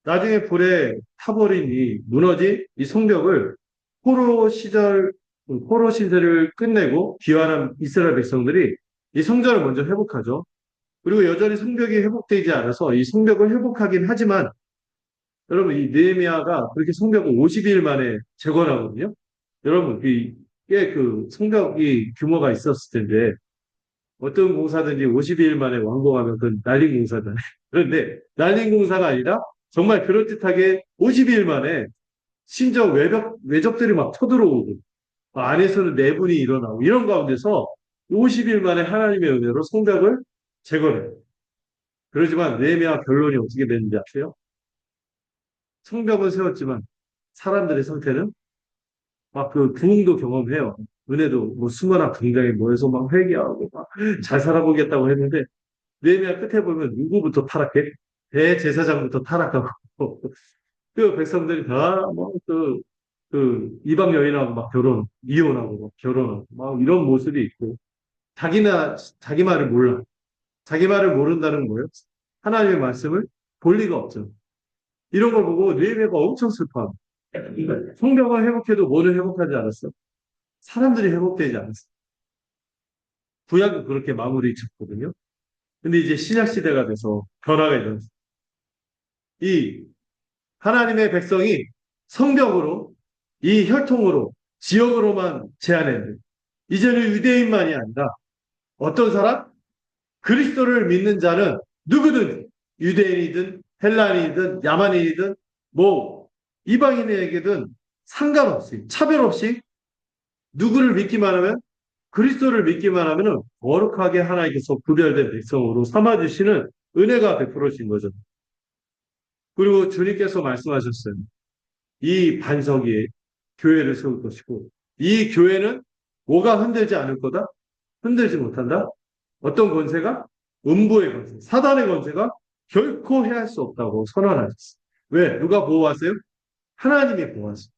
나중에 불에 타버린 이 무너진 이 성벽을 포로 시절 포로 시대를 끝내고 귀환한 이스라엘 백성들이 이 성전을 먼저 회복하죠. 그리고 여전히 성벽이 회복되지 않아서 이 성벽을 회복하긴 하지만 여러분 이 느헤미야가 그렇게 성벽을 50일 만에 재건하거든요. 여러분 이게 그 성벽이 규모가 있었을 텐데 어떤 공사든지 52일 만에 완공하면 그건 날린 공사잖아요. 그런데 날린 공사가 아니라 정말 그럴듯하게 52일 만에 심지어 외적들이 막 쳐들어오고 안에서는 내분이 일어나고 이런 가운데서 50일 만에 하나님의 은혜로 성벽을 재건해요. 그러지만 느헤미야 결론이 어떻게 됐는지 아세요? 성벽은 세웠지만 사람들의 상태는 막 그 부흥도 경험해요. 은혜도 뭐 수많은 굉장히 모여서 막 회개하고 막 잘 살아보겠다고 했는데 느헤미야 끝에 보면 누구부터 타락해? 대제사장부터 타락하고 그 백성들이 다뭐그 이방 여인하고 막 이혼하고 막 결혼하고 막 이런 모습이 있고 자기 말을 몰라. 자기 말을 모른다는 거예요. 하나님의 말씀을 볼 리가 없죠. 이런 걸 보고 느헤미야가 엄청 슬퍼합니다. 성벽을 회복해도 뭐를 회복하지 않았어? 사람들이 회복되지 않았어. 구약은 그렇게 마무리 짓거든요. 근데 이제 신약 시대가 돼서 변화가 일어났어. 이 하나님의 백성이 성벽으로 이 혈통으로 지역으로만 제한했는데 이제는 유대인만이 아니라 어떤 사람? 그리스도를 믿는 자는 누구든 유대인이든 헬라인이든 야만인이든 뭐 이방인에게든 상관없이 차별 없이 누구를 믿기만 하면 그리스도를 믿기만 하면은 거룩하게 하나님께서 구별된 백성으로 삼아주시는 은혜가 베풀어진 거죠. 그리고 주님께서 말씀하셨어요. 이 반석이 교회를 세울 것이고 이 교회는 뭐가 흔들지 않을 거다? 흔들지 못한다? 어떤 권세가? 음부의 권세, 사단의 권세가 결코 해할 수 없다고 선언하셨어요. 왜? 누가 보호하세요? 하나님이 보호하세요.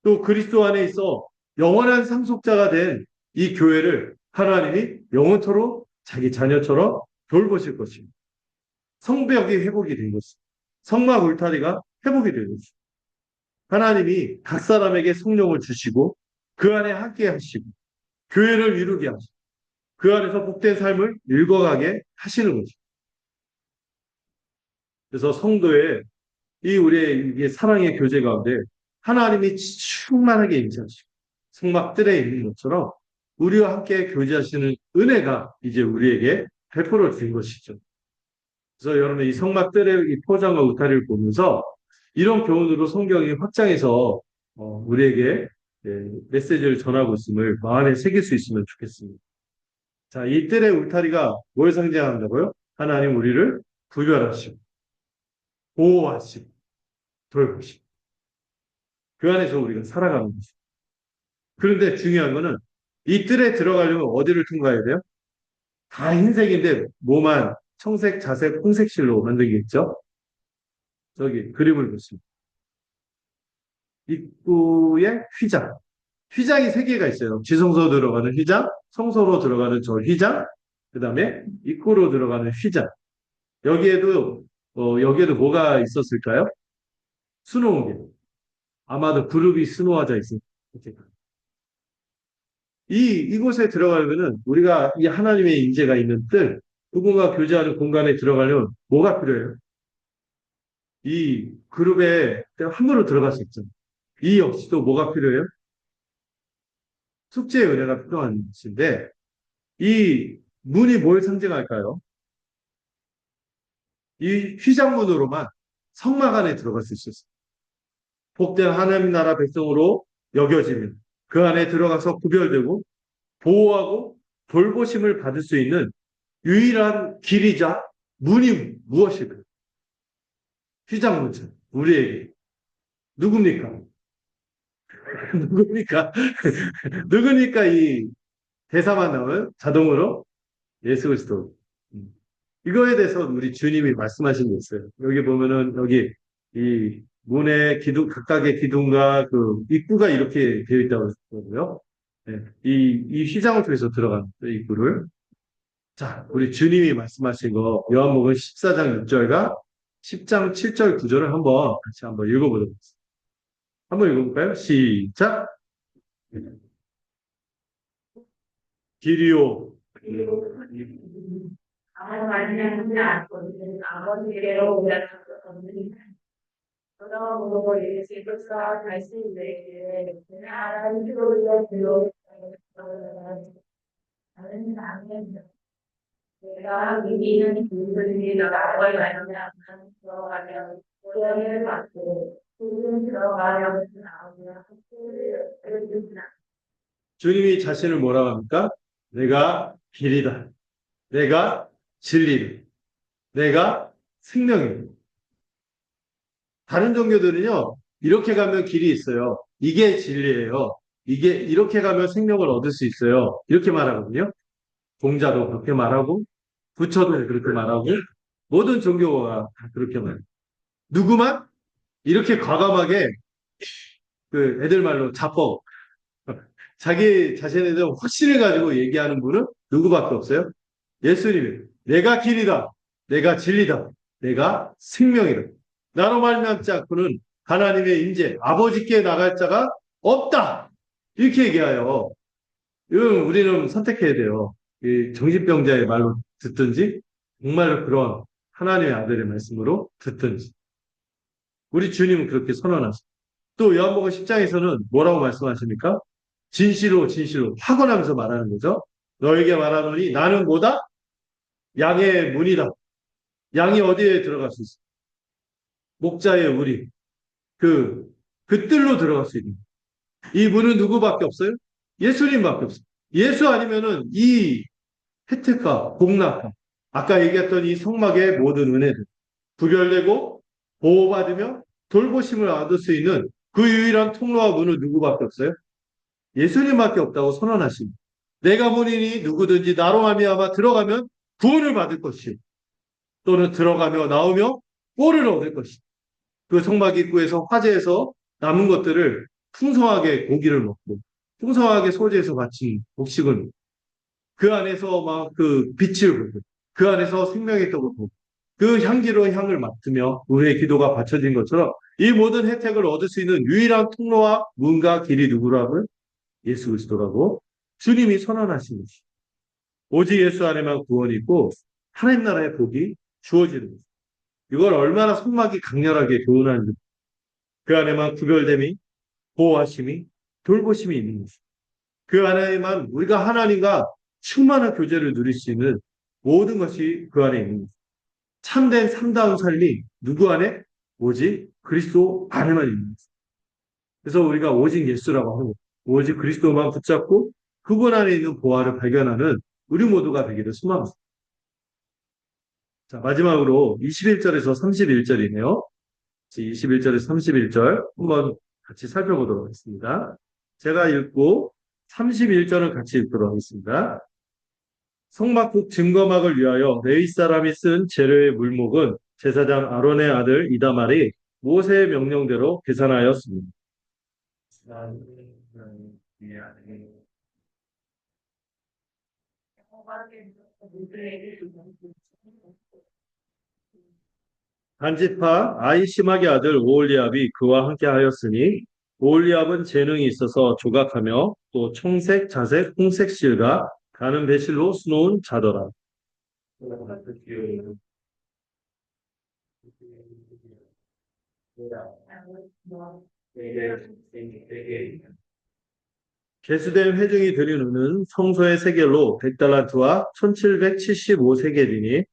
또 그리스도 안에 있어 영원한 상속자가 된 이 교회를 하나님이 영원토록 자기 자녀처럼 돌보실 것입니다. 성벽이 회복이 된 것입니다. 성막 울타리가 회복이 된 것입니다. 하나님이 각 사람에게 성령을 주시고 그 안에 함께 하시고 교회를 이루게 하시고 그 안에서 복된 삶을 읽어가게 하시는 거죠. 그래서 성도의 이 우리의 이게 사랑의 교제 가운데 하나님이 충만하게 임재하시고 성막들에 있는 것처럼 우리와 함께 교제하시는 은혜가 이제 우리에게 베풀어진 것이죠. 그래서 여러분 이 성막들의 이 포장과 울타리를 보면서 이런 교훈으로 성경이 확장해서 우리에게 메시지를 전하고 있음을 마음에 새길 수 있으면 좋겠습니다. 자, 이 뜰의 울타리가 뭘 상징한다고요? 하나님 우리를 구별하시고 보호하시고 돌보시고 그 안에서 우리가 살아가는 것입니다. 그런데 중요한 거는 이 뜰에 들어가려면 어디를 통과해야 돼요? 다 흰색인데 뭐만 청색, 자색, 홍색실로 만든 게 있죠? 저기 그림을 보시면 입구에 휘장. 휘장이 세 개가 있어요. 지성소 들어가는 휘장, 성소로 들어가는 저 휘장, 그 다음에 입구로 들어가는 휘장. 여기에도 뭐가 있었을까요? 수놓은 게. 아마도 그룹이 수놓아져 있을 거예요. 이곳에 들어가려면은 우리가 이 하나님의 임재가 있는 뜰, 그분과 교제하는 공간에 들어가려면 뭐가 필요해요? 이 그룹에 함부로 들어갈 수 있죠. 이 역시도 뭐가 필요해요? 숙제의 은혜가 필요한 것인데, 이 문이 뭘 상징할까요? 이 휘장문으로만 성막 안에 들어갈 수 있었어요. 복된 하나님 나라 백성으로 여겨지면 그 안에 들어가서 구별되고 보호하고 돌보심을 받을 수 있는 유일한 길이자 문이 무엇일까요? 휘장문처럼 우리에게 누굽니까? 누굽니까? 누구니까 이 대사만 나오면 자동으로 예수 그리스도. 이거에 대해서 우리 주님이 말씀하신 게 있어요. 여기 보면은 여기 이 문의 기둥 각각의 기둥과 그 입구가 이렇게 되어 있다고 했거든요. 네, 이 휘장을 통해서 들어가는 입구를. 자, 우리 주님이 말씀하신 거 요한복음 14장 6절과 10장 7절 9절을 같이 한번 읽어보도록 하겠습니다. 한번 읽어볼까요? 시작. 길이요. 아무 말이나 않고 아버지께로 올라갔거든요. 그러므로 예수께서 말씀이시되 하나님께로 불러 나는 나는 내가 믿는 그분이 나를 만나면 들어가면 구원을 받고 그분 들어가면 나오면 학교를 얻으리라. 주님이 자신을 뭐라고 합니까? 내가 길이다. 내가 진리다. 내가 생명이다. 다른 종교들은요, 이렇게 가면 길이 있어요. 이게 진리예요. 이렇게 가면 생명을 얻을 수 있어요. 이렇게 말하거든요. 공자도 그렇게 말하고, 부처도 그렇게 말하고, 모든 종교가 다 그렇게 말해요. 누구만 이렇게 과감하게 그 애들 말로 자뻑, 자기 자신에 대한 확신을 가지고 얘기하는 분은 누구밖에 없어요? 예수님이 내가 길이다. 내가 진리다. 내가 생명이다. 나로 말미암지 않고는 하나님의 임재, 아버지께 나갈 자가 없다. 이렇게 얘기해요. 이건 우리는 선택해야 돼요. 이 정신병자의 말로 듣든지 정말로 그런 하나님의 아들의 말씀으로 듣든지. 우리 주님은 그렇게 선언하십니다. 또 요한복음 10장에서는 뭐라고 말씀하십니까? 진실로 진실로 확언하면서 말하는 거죠. 너에게 말하노니 나는 뭐다? 양의 문이다. 양이 어디에 들어갈 수 있어? 목자의 우리. 그 뜰로 들어갈 수 있는. 이 문은 누구밖에 없어요? 예수님밖에 없어요. 예수 아니면은 이 혜택과 복락과 아까 얘기했던 이 성막의 모든 은혜들 구별되고 보호받으며 돌보심을 얻을 수 있는 그 유일한 통로와 문은 누구밖에 없어요? 예수님밖에 없다고 선언하십니다. 내가 문이니 누구든지 나로 말미암아 들어가면 구원을 받을 것이요 또는 들어가며 나오며 꼴을 얻을 것이요 그 성막 입구에서 화재에서 남은 것들을 풍성하게 고기를 먹고 풍성하게 소재에서 바친 곡식을 그 안에서 막 그 빛을 보고 그 안에서 생명의 떡을 보고 그 향기로운 향을 맡으며 우리의 기도가 바쳐진 것처럼 이 모든 혜택을 얻을 수 있는 유일한 통로와 문과 길이 누구라고요? 예수 그리스도라고 주님이 선언하신 것이 오직 예수 안에만 구원이 있고 하나님 나라의 복이 주어지는 것입니다. 이걸 얼마나 성막이 강렬하게 교훈하는지 그 안에만 구별됨이 보호하심이 돌보심이 있는 것입니다. 그 안에만 우리가 하나님과 충만한 교제를 누릴 수 있는 모든 것이 그 안에 있는 것입니다. 참된 삼다운 삶이 누구 안에? 오직 그리스도 안에만 있는 것입니다. 그래서 우리가 오직 예수라고 하는 것, 오직 그리스도만 붙잡고 그분 안에 있는 보화를 발견하는 우리 모두가 되기를 소망합니다. 자, 마지막으로 21절에서 31절이네요. 21절에서 31절 한번 같이 살펴보도록 하겠습니다. 제가 읽고 31절을 같이 읽도록 하겠습니다. 성막국 증거막을 위하여 레위 사람이 쓴 재료의 물목은 제사장 아론의 아들 이다말이 모세의 명령대로 계산하였습니다. 단지파 아히시막의 아들 오홀리압이 그와 함께 하였으니 오홀리압은 재능이 있어서 조각하며 또 청색, 자색, 홍색 실과 가는 배실로 수놓은 자더라. 개수된 회중이 드린 은은 성소의 세겔로 100달란트와 1775세겔이니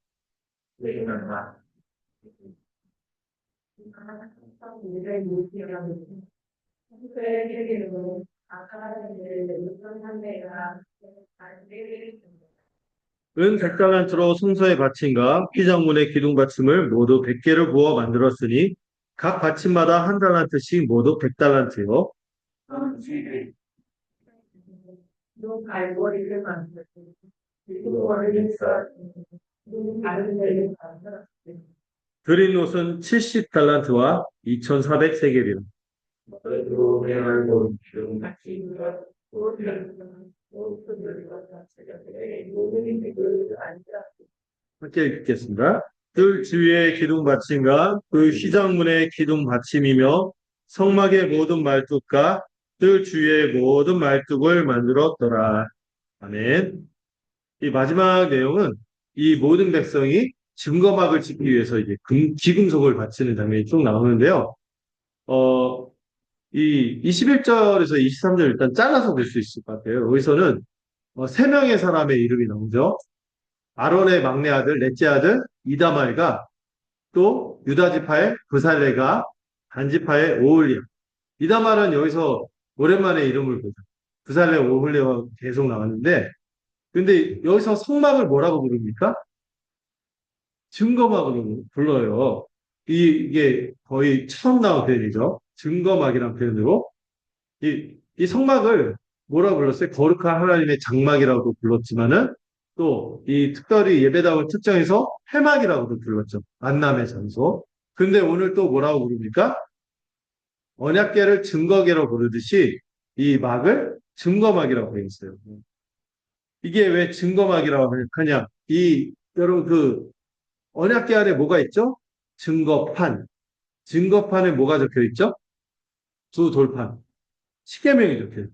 은 100달란트로 성소의 받침과 휘장문의 기둥 받침을 모두 100개를 부어 만들었으니 각 받침마다 한 달란트씩 모두 100달란트요. 드린 옷은 70달란트와 2400세겔이라. 함께 읽겠습니다. 뜰 주위의 기둥 받침과 그 휘장문의 기둥 받침이며 성막의 모든 말뚝과 뜰 주위의 모든 말뚝을 만들었더라. 아멘. 이 마지막 내용은 이 모든 백성이 증거막을 짓기 위해서 이제 기금속을 바치는 장면이 쭉 나오는데요. 이 21절에서 23절 일단 잘라서 볼 수 있을 것 같아요. 여기서는 세 명의 사람의 이름이 나오죠. 아론의 막내 아들, 넷째 아들 이다말과 또 유다 지파의 브살레가 단 지파의 오홀리아. 이다말은 여기서 오랜만에 이름을 보죠. 브살레 오홀리아가 계속 나왔는데 근데 여기서 성막을 뭐라고 부릅니까? 증거막으로 불러요. 이게 거의 처음 나온 표현이죠. 증거막이라는 표현으로. 이 성막을 뭐라고 불렀어요? 거룩한 하나님의 장막이라고도 불렀지만은 또 이 특별히 예배당을 특정해서 회막이라고도 불렀죠. 만남의 장소. 근데 오늘 또 뭐라고 부릅니까? 언약궤를 증거궤로 부르듯이 이 막을 증거막이라고 부르겠어요. 이게 왜 증거막이라고 하냐? 여러분 언약궤 안에 뭐가 있죠? 증거판. 증거판에 뭐가 적혀 있죠? 두 돌판. 십계명이 적혀 있어요.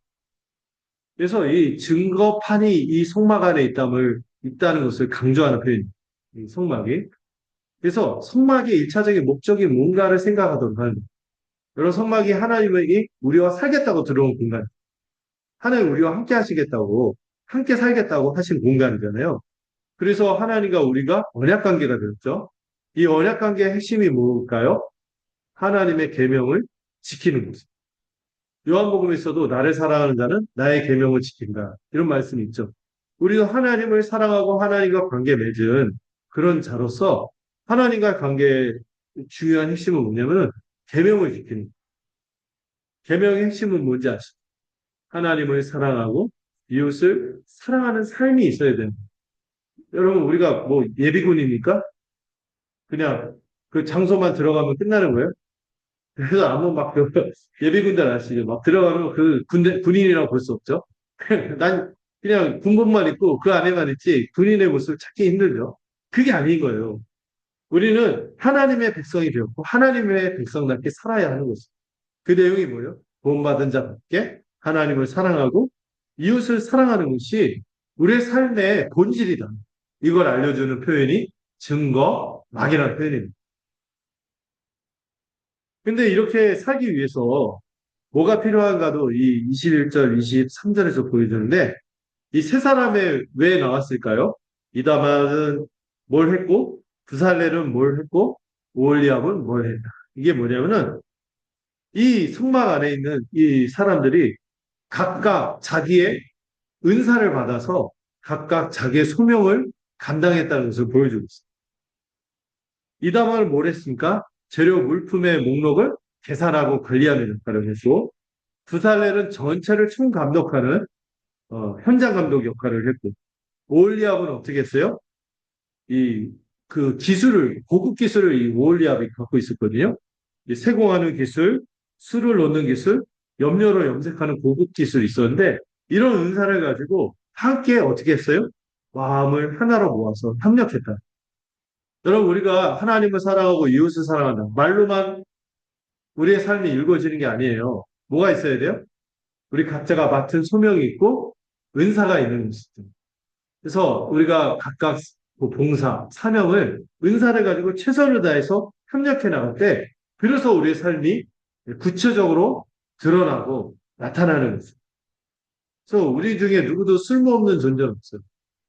그래서 이 증거판이 이 성막 안에 있다는 것을 강조하는 표현입니다. 이 성막이. 그래서 성막의 일차적인 목적이 뭔가를 생각하도록 하는 거예요. 여러분 성막이 하나님이 우리와 살겠다고 들어온 공간. 하나님 우리와 함께 하시겠다고, 함께 살겠다고 하신 공간이잖아요. 그래서 하나님과 우리가 언약 관계가 되었죠. 이 언약 관계의 핵심이 뭘까요? 하나님의 계명을 지키는 것입니다. 요한복음에서도 나를 사랑하는 자는 나의 계명을 지킨다. 이런 말씀이 있죠. 우리도 하나님을 사랑하고 하나님과 관계 맺은 그런 자로서 하나님과 관계의 중요한 핵심은 뭐냐면 계명을 지키는 거예요. 계명의 핵심은 뭔지 아시죠? 하나님을 사랑하고 이웃을 사랑하는 삶이 있어야 됩니다. 여러분 우리가 뭐 예비군입니까? 그냥 그 장소만 들어가면 끝나는 거예요? 그래서 아무 예비군들 아시죠? 막 들어가면 군인이라고 볼 수 없죠? 난 그냥 군복만 입고 그 안에만 있지 군인의 모습을 찾기 힘들죠? 그게 아닌 거예요. 우리는 하나님의 백성이 되었고 하나님의 백성답게 살아야 하는 것입니다. 그 내용이 뭐예요? 구원받은 자답게 하나님을 사랑하고 이웃을 사랑하는 것이 우리의 삶의 본질이다. 이걸 알려주는 표현이 증거막이라는 표현입니다. 근데 이렇게 살기 위해서 뭐가 필요한가도 이 21절, 23절에서 보여주는데 이 세 사람의 왜 나왔을까요? 이다말은 뭘 했고 브살렐은 뭘 했고 오홀리압은 뭘 했다. 이게 뭐냐면은 이 성막 안에 있는 이 사람들이 각각 자기의 은사를 받아서 각각 자기의 소명을 감당했다는 것을 보여주고 있습니다. 이다말은 뭘 했습니까? 재료 물품의 목록을 계산하고 관리하는 역할을 했고 브살렐은 전체를 총감독하는 현장 감독 역할을 했고 오홀리압은 어떻게 했어요? 고급 기술을 이 오홀리압이 갖고 있었거든요. 이 세공하는 기술, 술을 넣는 기술, 염료로 염색하는 고급 기술이 있었는데 이런 은사를 가지고 함께 어떻게 했어요? 마음을 하나로 모아서 협력했다. 여러분, 우리가 하나님을 사랑하고 이웃을 사랑한다. 말로만 우리의 삶이 이루어지는 게 아니에요. 뭐가 있어야 돼요? 우리 각자가 맡은 소명이 있고 은사가 있는 것이죠. 그래서 우리가 각각 그 봉사, 사명을 은사를 가지고 최선을 다해서 협력해 나갈 때 비로소 우리의 삶이 구체적으로 드러나고 나타나는 거죠. 그래서 우리 중에 누구도 쓸모없는 존재는 없어요.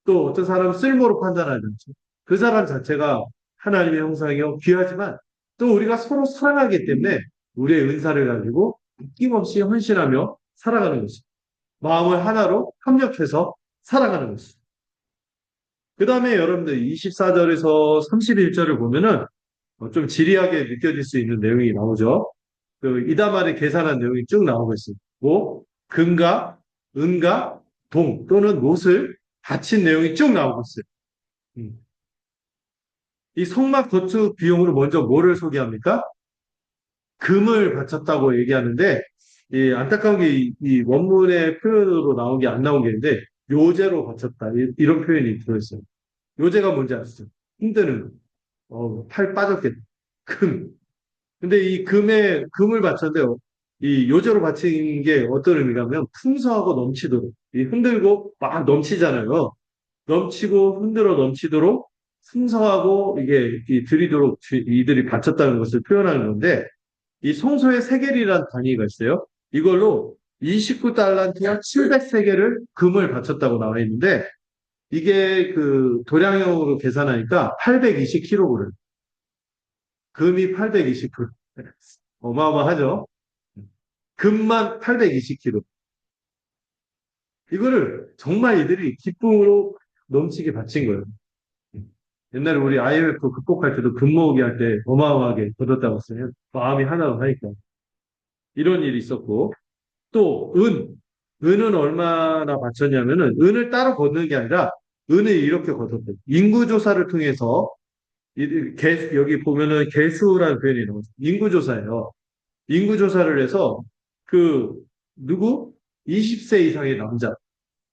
또 어떤 사람은 쓸모로 판단하지 않죠. 그 사람 자체가 하나님의 형상이요 귀하지만 또 우리가 서로 사랑하기 때문에 우리의 은사를 가지고 아낌없이 헌신하며 살아가는 것이죠. 마음을 하나로 협력해서 살아가는 것이죠. 그 다음에 여러분들 24절에서 31절을 보면은 좀 지리하게 느껴질 수 있는 내용이 나오죠. 그 이다말을 계산한 내용이 쭉 나오고 있습니다. 뭐 금과 은과 동 또는 못을 바친 내용이 쭉 나오고 있어요. 음. 이 성막 건축 비용으로 먼저 뭐를 소개합니까? 금을 바쳤다고 얘기하는데 이 안타까운 게 이 원문의 표현으로 나온 게 안 나온 게 있는데 요제로 바쳤다 이런 표현이 들어있어요. 요제가 뭔지 아시죠? 힘드는 거. 팔 빠졌겠다. 금. 근데 이 금을 바쳤는데 이 요제로 바친 게 어떤 의미냐면 풍성하고 넘치도록 이 흔들고 막 넘치잖아요. 넘치고 흔들어 넘치도록 풍성하고 이게 들이도록 이들이 바쳤다는 것을 표현하는 건데 이 성소의 세겔이라는 단위가 있어요. 이걸로 29달란트와 700세겔을 금을 바쳤다고 나와 있는데 이게 그 도량형으로 계산하니까 820kg. 금이 820kg. 어마어마하죠? 금만 820kg. 이거를 정말 이들이 기쁨으로 넘치게 바친 거예요. 옛날에 우리 IMF 극복할 때도 금 모으기 할 때 어마어마하게 얻었다고 했어요. 마음이 하나로 하니까. 이런 일이 있었고, 또 은은 얼마나 바쳤냐면은 은을 따로 걷는 게 아니라 은을 이렇게 걷었대요. 인구조사를 통해서 여기 보면은 개수라는 표현이 나오죠. 인구조사예요. 인구조사를 해서 그 누구? 20세 이상의 남자.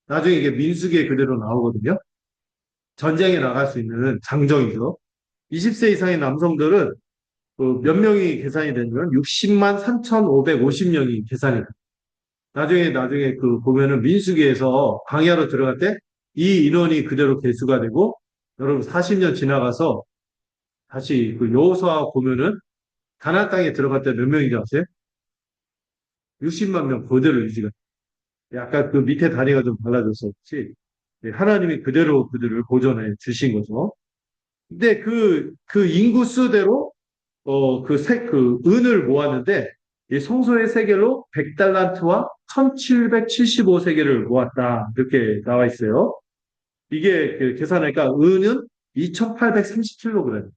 나중에 이게 민수기에 그대로 나오거든요. 전쟁에 나갈 수 있는 장정이죠. 20세 이상의 남성들은 그몇 명이 계산이 되면 60만 3,550명이 계산이 돼요. 나중에 그 보면은 민수기에서 광야로 들어갈 때 이 인원이 그대로 개수가 되고 여러분 40년 지나가서 다시 그 여호수아 보면은 가나안 땅에 들어갈 때 몇 명인지 아세요? 60만 명 그대로 유지가. 약간 그 밑에 단위가 좀 달라졌었지. 하나님이 그대로 그들을 보존해 주신 거죠. 근데 그 인구수대로 그 은을 모았는데 이 성소의 세겔로 100달란트와 1775세겔을 모았다. 이렇게 나와 있어요. 이게 그 계산하니까 은은 2830kg.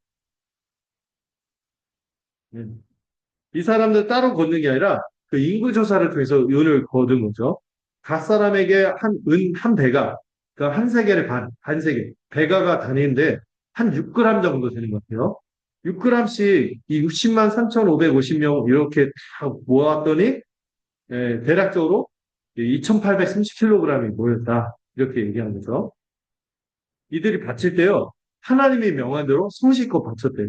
이 사람들 따로 걷는 게 아니라 그 인구조사를 통해서 은을 거둔 거죠. 각 사람에게 은 한 배가, 그 한 세겔의 반 세겔. 배가가 단위인데 한 6g 정도 되는 것 같아요. 6g씩 이 60만 3,550명 이렇게 다 모았더니 대략적으로 2,830kg이 모였다. 이렇게 얘기하는 거죠. 이들이 바칠 때요. 하나님의 명한대로 성실껏 바쳤대요.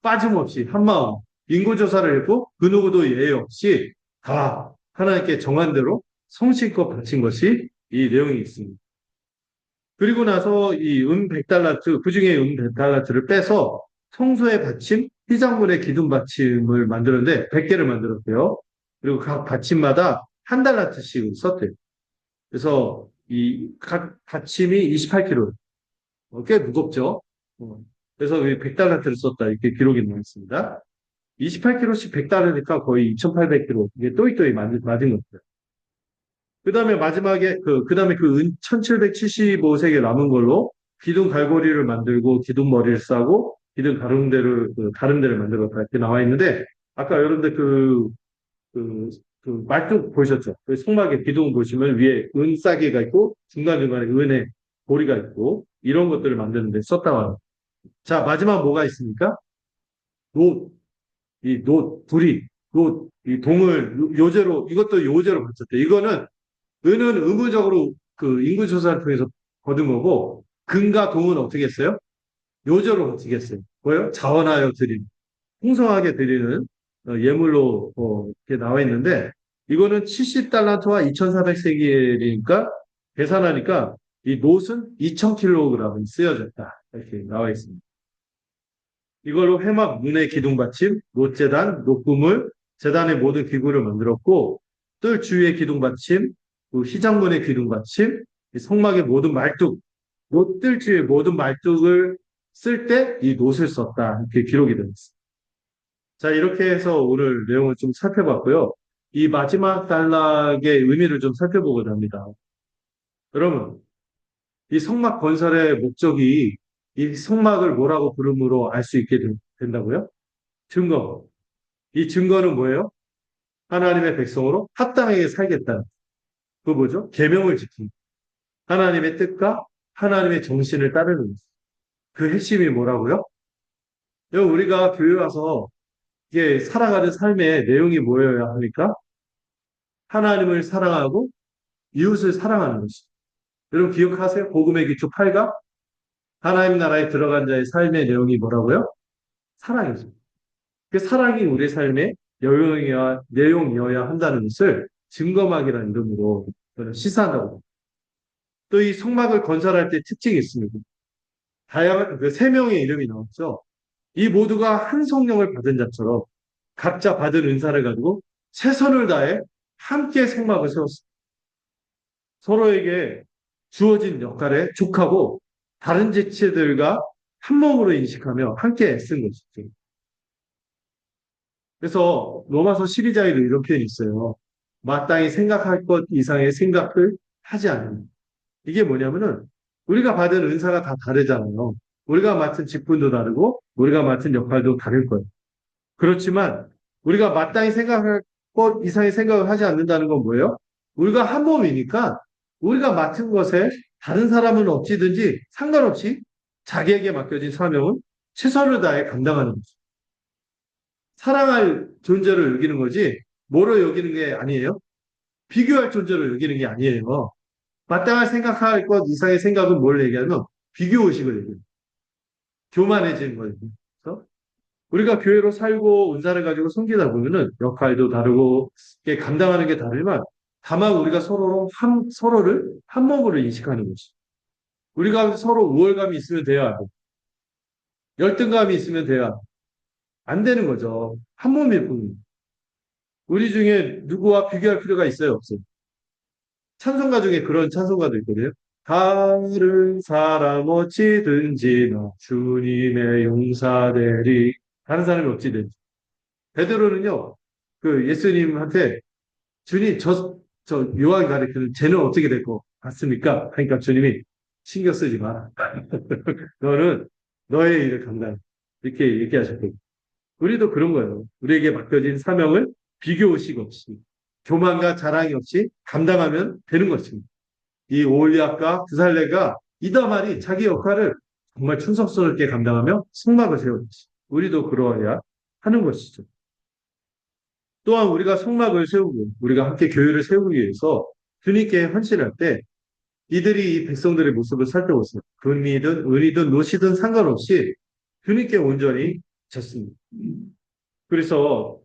빠짐없이 한마음 인구조사를 했고 그 누구도 예외 없이 다 하나님께 정한 대로 성실껏 바친 것이 이 내용이 있습니다. 그리고 나서 이 100달란트 그중에 100달란트를 빼서 성소에 바친 피장물의 기둥 받침을 만들었는데 100개를 만들었대요. 그리고 각 받침마다 한 달란트씩 썼대요. 그래서 이 각 받침이 28kg. 꽤 무겁죠. 그래서 100달란트를 썼다 이렇게 기록이 나와 있습니다. 28kg씩 100달러니까 거의 2,800kg. 이게 또이또이 맞은 것같요 그 다음에 마지막에, 그 다음에 그 1775세계 남은 걸로 기둥 갈고리를 만들고 기둥 머리를 싸고 기둥 가름대를 만들었다. 이렇게 나와 있는데, 아까 여러분들 말뚝 보셨죠? 그 성막의 기둥 보시면 위에 은 싸개가 있고 중간중간에 은의 고리가 있고 이런 것들을 만드는데 썼다고 합니다. 자, 마지막 뭐가 있습니까? 노, 불이, 이 동을 요제로, 이것도 요제로 바쳤대. 이거는, 은은 의무적으로 그 인구조사를 통해서 거두고 금과 동은 어떻게 했어요? 요조로 어떻게 했어요? 뭐예요? 자원하여 드리는, 풍성하게 드리는 예물로 이렇게 나와 있는데 이거는 70달란트와 2,400세겔이니까 계산하니까 이 놋은 2,000kg이 쓰여졌다. 이렇게 나와 있습니다. 이걸로 회막 문의 기둥 받침, 놋재단, 놋구물, 재단의 모든 기구를 만들었고 뜰 주위의 기둥 받침, 그 휘장문의 기둥 받침, 이 성막의 모든 말뚝, 놋뜰 주위의 모든 말뚝을 쓸 때 이 놋을 썼다. 이렇게 기록이 되어 있습니다. 자, 이렇게 해서 오늘 내용을 좀 살펴봤고요. 이 마지막 단락의 의미를 좀 살펴보고자 합니다. 여러분, 이 성막 건설의 목적이 이 성막을 뭐라고 부름으로 알 수 있게 된다고요? 증거. 이 증거는 뭐예요? 하나님의 백성으로 합당하게 살겠다는. 그거 뭐죠? 계명을 지키는. 하나님의 뜻과 하나님의 정신을 따르는 것. 그 핵심이 뭐라고요? 여러분, 우리가 교회 와서 이게 살아가는 삶의 내용이 뭐여야 합니까? 하나님을 사랑하고 이웃을 사랑하는 것이죠. 여러분 기억하세요? 복음의 기초 8가 하나님 나라에 들어간 자의 삶의 내용이 뭐라고요? 사랑이죠. 그 사랑이 우리 삶의 내용이어야 한다는 것을 증거막이라는 이름으로 저는 시사한다고 봅니다. 또 이 성막을 건설할 때 특징이 있습니다. 다양한 그 세 명의 이름이 나왔죠. 이 모두가 한 성령을 받은 자처럼 각자 받은 은사를 가지고 최선을 다해 함께 성막을 세웠습니다. 서로에게 주어진 역할에 족하고 다른 지체들과 한 몸으로 인식하며 함께 애쓴 것이죠. 그래서 로마서 12장에도 이런 표현이 있어요. 마땅히 생각할 것 이상의 생각을 하지 않는. 이게 뭐냐면은 우리가 받은 은사가 다 다르잖아요. 우리가 맡은 직분도 다르고 우리가 맡은 역할도 다를 거예요. 그렇지만 우리가 마땅히 생각할 것 이상의 생각을 하지 않는다는 건 뭐예요? 우리가 한 몸이니까 우리가 맡은 것에 다른 사람은 어찌든지 상관없이 자기에게 맡겨진 사명은 최선을 다해 감당하는 거죠. 사랑할 존재를 여기는 거지 뭐로 여기는 게 아니에요. 비교할 존재로 여기는 게 아니에요. 마땅할 생각할 것 이상의 생각은 뭘 얘기하면 비교의식을 얘기해요. 교만해지는 거예요. 그래서 우리가 교회로 살고 은사를 가지고 섬기다 보면은 역할도 다르고 이게 감당하는 게 다르지만 다만 우리가 서로를 한 몸으로 인식하는 거지. 우리가 서로 우월감이 있으면 돼야 하고 열등감이 있으면 돼야 안 되는 거죠. 한 몸일 뿐입니다. 우리 중에 누구와 비교할 필요가 있어요, 없어요? 찬송가 중에 그런 찬송가도 있거든요. 다른 사람 어찌든지 나 주님의 용사되리. 다른 사람이 어찌든지. 베드로는요, 그 예수님한테 주님, 저 요한이 가르치는 쟤는 어떻게 될 것 같습니까? 그러니까 주님이 신경 쓰지 마라. 너는 너의 일을 감당. 이렇게 얘기하셨거든요. 우리도 그런 거예요. 우리에게 맡겨진 사명을 비교의식 없이, 교만과 자랑이 없이 감당하면 되는 것입니다. 이 올리압과 드살레가 이다말이 자기 역할을 정말 충성스럽게 감당하며 성막을 세웠지. 우리도 그러해야 하는 것이죠. 또한 우리가 성막을 세우고 우리가 함께 교회를 세우기 위해서 주님께 헌신할 때 이들이 이 백성들의 모습을 살펴보세요. 금이든 은이든 노시든 상관없이 주님께 온전히 졌습니다. 그래서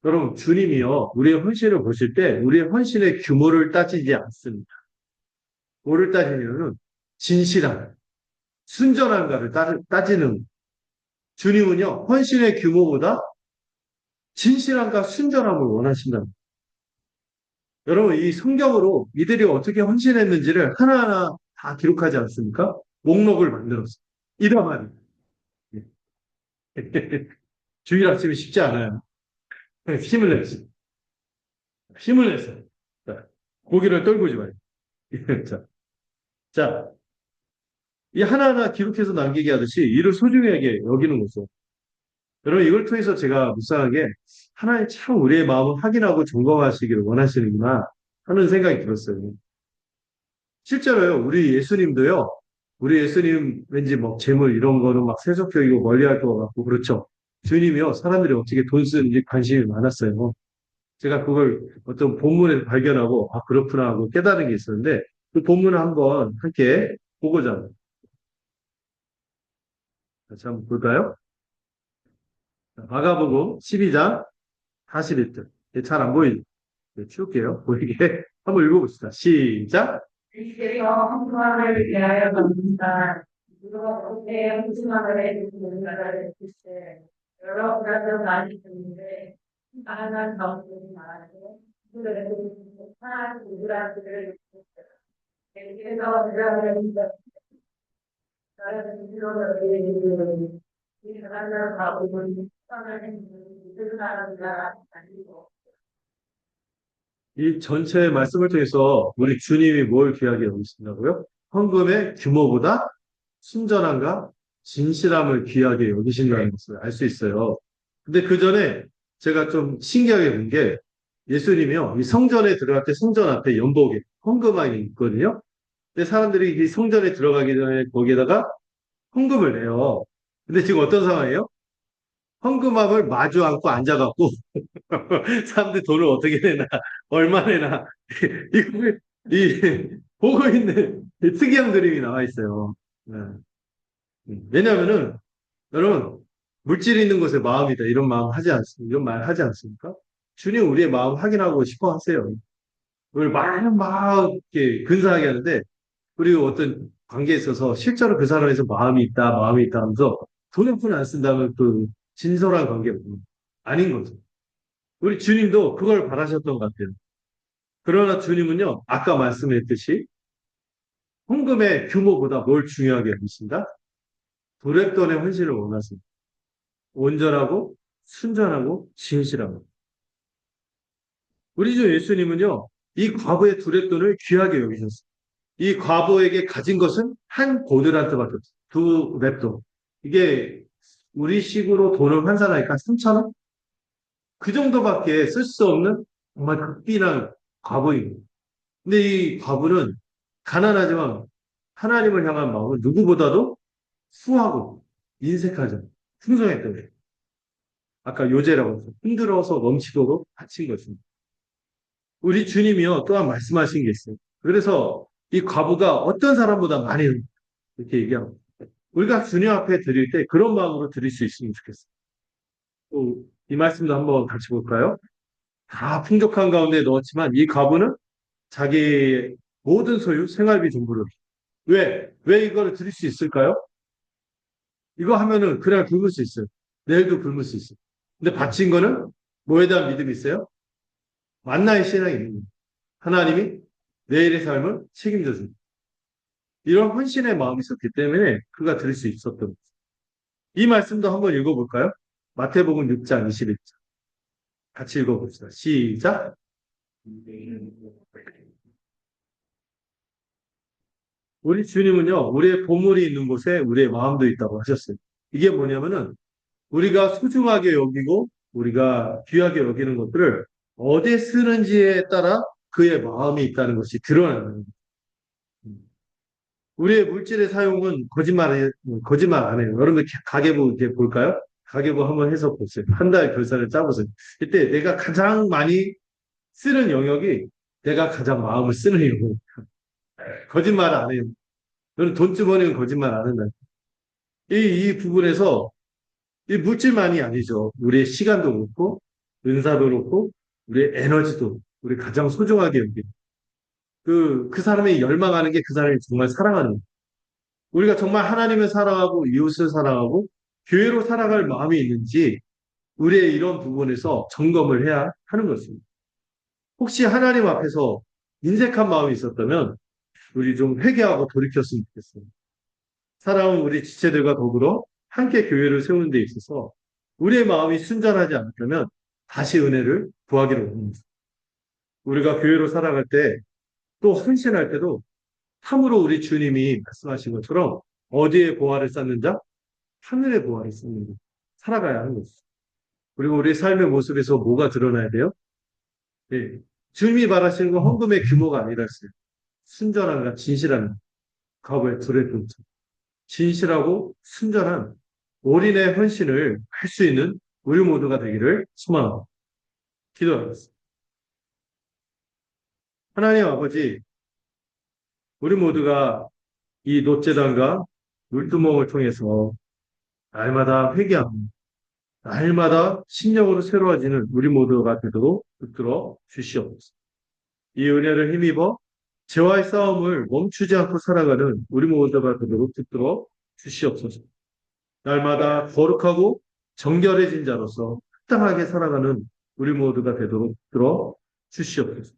여러분 주님이요 우리의 헌신을 보실 때 우리의 헌신의 규모를 따지지 않습니다. 뭐를 따지냐면 진실함, 순전한가를 따지는 주님은요 헌신의 규모보다 진실함과 순전함을 원하신다. 여러분, 이 성경으로 이들이 어떻게 헌신했는지를 하나하나 다 기록하지 않습니까? 목록을 만들었어요. 이란 말이에요. 주일 아침이 쉽지 않아요. 힘을 냈어요. 힘을 냈어요. 자, 고기를 떨구지 마요. 자, 자, 이 하나하나 기록해서 남기게 하듯이 이를 소중하게 여기는 거죠. 여러분, 이걸 통해서 제가 묵상한 게 하나님 참 우리의 마음을 확인하고 점검하시기를 원하시는구나 하는 생각이 들었어요. 실제로요, 우리 예수님 왠지 뭐 재물 이런 거는 막 세속적이고 멀리 할 것 같고 그렇죠. 주님이요, 사람들이 어떻게 돈 쓰는지 관심이 많았어요. 제가 그걸 어떤 본문에서 발견하고, 아, 그렇구나 하고 깨달은 게 있었는데, 그 본문을 한번 함께 보고자. 다시 한번 볼까요? 마가복음 12장 41절. 잘 안 보이죠? 네, 치울게요. 보이게. 한번 읽어봅시다. 시작. 주께서 헌금을 위하여 받는다. 누가 그때 헌금을 해주시는 자를 주시되 여러 가지 많이 듣는데 하나는 가운데 말하고 그들에게 하나 누구라기를 주셨다. 그래서 그들은 나를 믿으러 이 사람을 가보면 선을 행하는 그 사람과 아니고 이 전체 말씀을 통해서 우리 주님이 뭘 귀하게 여기신다고요? 헌금의 규모보다 순전함과 진실함을 귀하게 여기신다는 것을 알 수 있어요. 근데 그 전에 제가 좀 신기하게 본 게 예수님이요, 이 성전에 들어갈 때 성전 앞에 연복에 헌금함이 있거든요. 근데 사람들이 이 성전에 들어가기 전에 거기에다가 헌금을 내요. 근데 지금 어떤 상황이에요? 헌금함을 마주 앉고 앉아갖고 사람들 돈을 어떻게 내나, 얼마 내나, 이거를, 보고 있는 이 특이한 그림이 나와 있어요. 네. 왜냐면은, 여러분, 물질이 있는 곳에 마음이다. 이런 마음 하지 않습니까? 이런 말 하지 않습니까? 주님 우리의 마음 확인하고 싶어 하세요. 우리 말은 막, 이렇게 근사하게 하는데, 그리고 어떤 관계에 있어서 실제로 그 사람에서 마음이 있다 하면서 돈 한 푼 안 쓴다면 그 진솔한 관계가 아닌 거죠. 우리 주님도 그걸 바라셨던 것 같아요. 그러나 주님은요, 아까 말씀했듯이 헌금의 규모보다 뭘 중요하게 여기신다? 도랩돈의 헌신을 원하십니다. 온전하고 순전하고 진실하고. 우리 주 예수님은요, 이 과부의 두랩돈을 귀하게 여기셨어요. 이 과부에게 가진 것은 한 고들한테밖에 없어요. 두 랩돈. 이게 우리 식으로 돈을 환산하니까 3,000원? 그 정도밖에 쓸 수 없는 정말 극빈한 과부입니다. 근데 이 과부는 가난하지만 하나님을 향한 마음은 누구보다도 수하고 인색하죠. 풍성했던 거예요. 아까 요제라고 해서 힘들어서 넘치도록 바친 것입니다. 우리 주님이요 또한 말씀하신 게 있어요. 그래서 이 과부가 어떤 사람보다 많이 이렇게 얘기하고 우리가 주님 앞에 드릴 때 그런 마음으로 드릴 수 있으면 좋겠어요. 또 이 말씀도 한번 같이 볼까요? 다 풍족한 가운데 넣었지만 이 과부는 자기 모든 소유, 생활비 전부를 왜 이거를 드릴 수 있을까요? 이거 하면은 그날 굶을 수 있어요. 내일도 굶을 수 있어요. 근데 바친 거는 뭐에 대한 믿음이 있어요? 만나의 신앙이 있는 거예요. 하나님이 내일의 삶을 책임져 줍니다. 이런 헌신의 마음이 있었기 때문에 그가 드릴 수 있었던 거죠. 이 말씀도 한번 읽어볼까요? 마태복음 6장 21절. 같이 읽어봅시다. 시작. 우리 주님은요, 우리의 보물이 있는 곳에 우리의 마음도 있다고 하셨어요. 이게 뭐냐면은 우리가 소중하게 여기고 우리가 귀하게 여기는 것들을 어디에 쓰는지에 따라 그의 마음이 있다는 것이 드러나는 거예요. 우리의 물질의 사용은 거짓말 안 해요. 여러분 가계부 이렇게 볼까요? 가계부 한번 해서 보세요. 한 달 결산을 짜보세요. 이때 내가 가장 많이 쓰는 영역이 내가 가장 마음을 쓰는 영역. 거짓말 안 해요. 너는 돈주머니는 거짓말 안 한다. 이 부분에서 이 물질만이 아니죠. 우리의 시간도 그렇고, 은사도 그렇고, 우리의 에너지도 우리 가장 소중하게 여기고, 그 사람이 열망하는 게 그 사람이 정말 사랑하는 거예요. 우리가 정말 하나님을 사랑하고 이웃을 사랑하고 교회로 살아갈 마음이 있는지 우리의 이런 부분에서 점검을 해야 하는 것입니다. 혹시 하나님 앞에서 인색한 마음이 있었다면 우리 좀 회개하고 돌이켰으면 좋겠어요. 사랑하는 우리 지체들과 더불어 함께 교회를 세우는 데 있어서 우리의 마음이 순전하지 않다면 다시 은혜를 구하기로 합니다. 우리가 교회로 살아갈 때 또 헌신할 때도 참으로 우리 주님이 말씀하신 것처럼 어디에 보화를 쌓는 자? 하늘에 보화를 쌓는 자. 살아가야 하는 것이죠. 그리고 우리 삶의 모습에서 뭐가 드러나야 돼요? 네. 주님이 바라시는 건 헌금의 규모가 아니라 했어요. 순전함과 진실함, 과거의 둘의 동체. 진실하고 순전한 올인의 헌신을 할 수 있는 우리 모두가 되기를 소망합니다. 기도하겠습니다. 하나님 아버지, 우리 모두가 이 놋재단과 물두멍을 통해서 날마다 회개하고 날마다 심령으로 새로워지는 우리 모두가 되도록 붙들어 주시옵소서. 이 은혜를 힘입어 죄와의 싸움을 멈추지 않고 살아가는 우리 모두가 되도록 붙들어 주시옵소서. 날마다 거룩하고 정결해진 자로서 합당하게 살아가는 우리 모두가 되도록 붙들어 주시옵소서.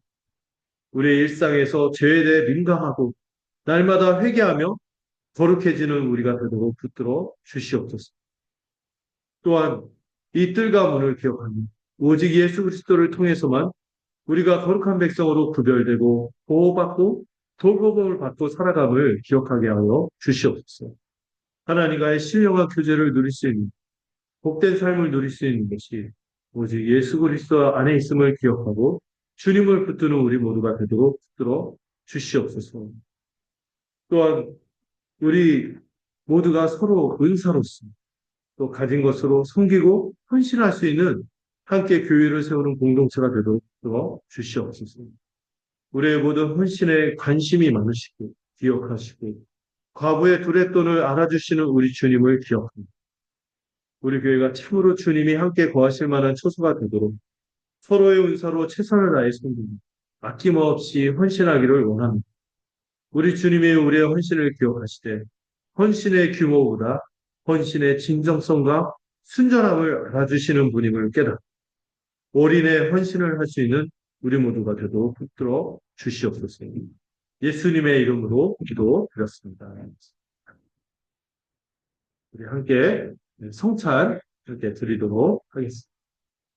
우리의 일상에서 죄에 대해 민감하고 날마다 회개하며 거룩해지는 우리가 되도록 붙들어 주시옵소서. 또한 이 뜰과 문을 기억하며 오직 예수 그리스도를 통해서만 우리가 거룩한 백성으로 구별되고 보호받고 돌보음을 받고 살아감을 기억하게 하여 주시옵소서. 하나님과의 신령한 교제를 누릴 수 있는 복된 삶을 누릴 수 있는 것이 오직 예수 그리스도 안에 있음을 기억하고 주님을 붙드는 우리 모두가 되도록 붙들어 주시옵소서. 또한 우리 모두가 서로 은사로서 또 가진 것으로 섬기고 헌신할 수 있는 함께 교회를 세우는 공동체가 되도록 붙들어 주시옵소서. 우리의 모든 헌신에 관심이 많으시고 기억하시고 과부의 두랫돈을 알아주시는 우리 주님을 기억합니다. 우리 교회가 참으로 주님이 함께 거하실 만한 처소가 되도록 서로의 은사로 최선을 다해 섬기고 아낌없이 헌신하기를 원합니다. 우리 주님이 우리의 헌신을 기억하시되 헌신의 규모보다 헌신의 진정성과 순전함을 알아주시는 분임을 깨닫고 올인의 헌신을 할 수 있는 우리 모두가 되도록 붙들어 주시옵소서. 예수님의 이름으로 기도드렸습니다. 우리 함께 성찬 함께 드리도록 하겠습니다.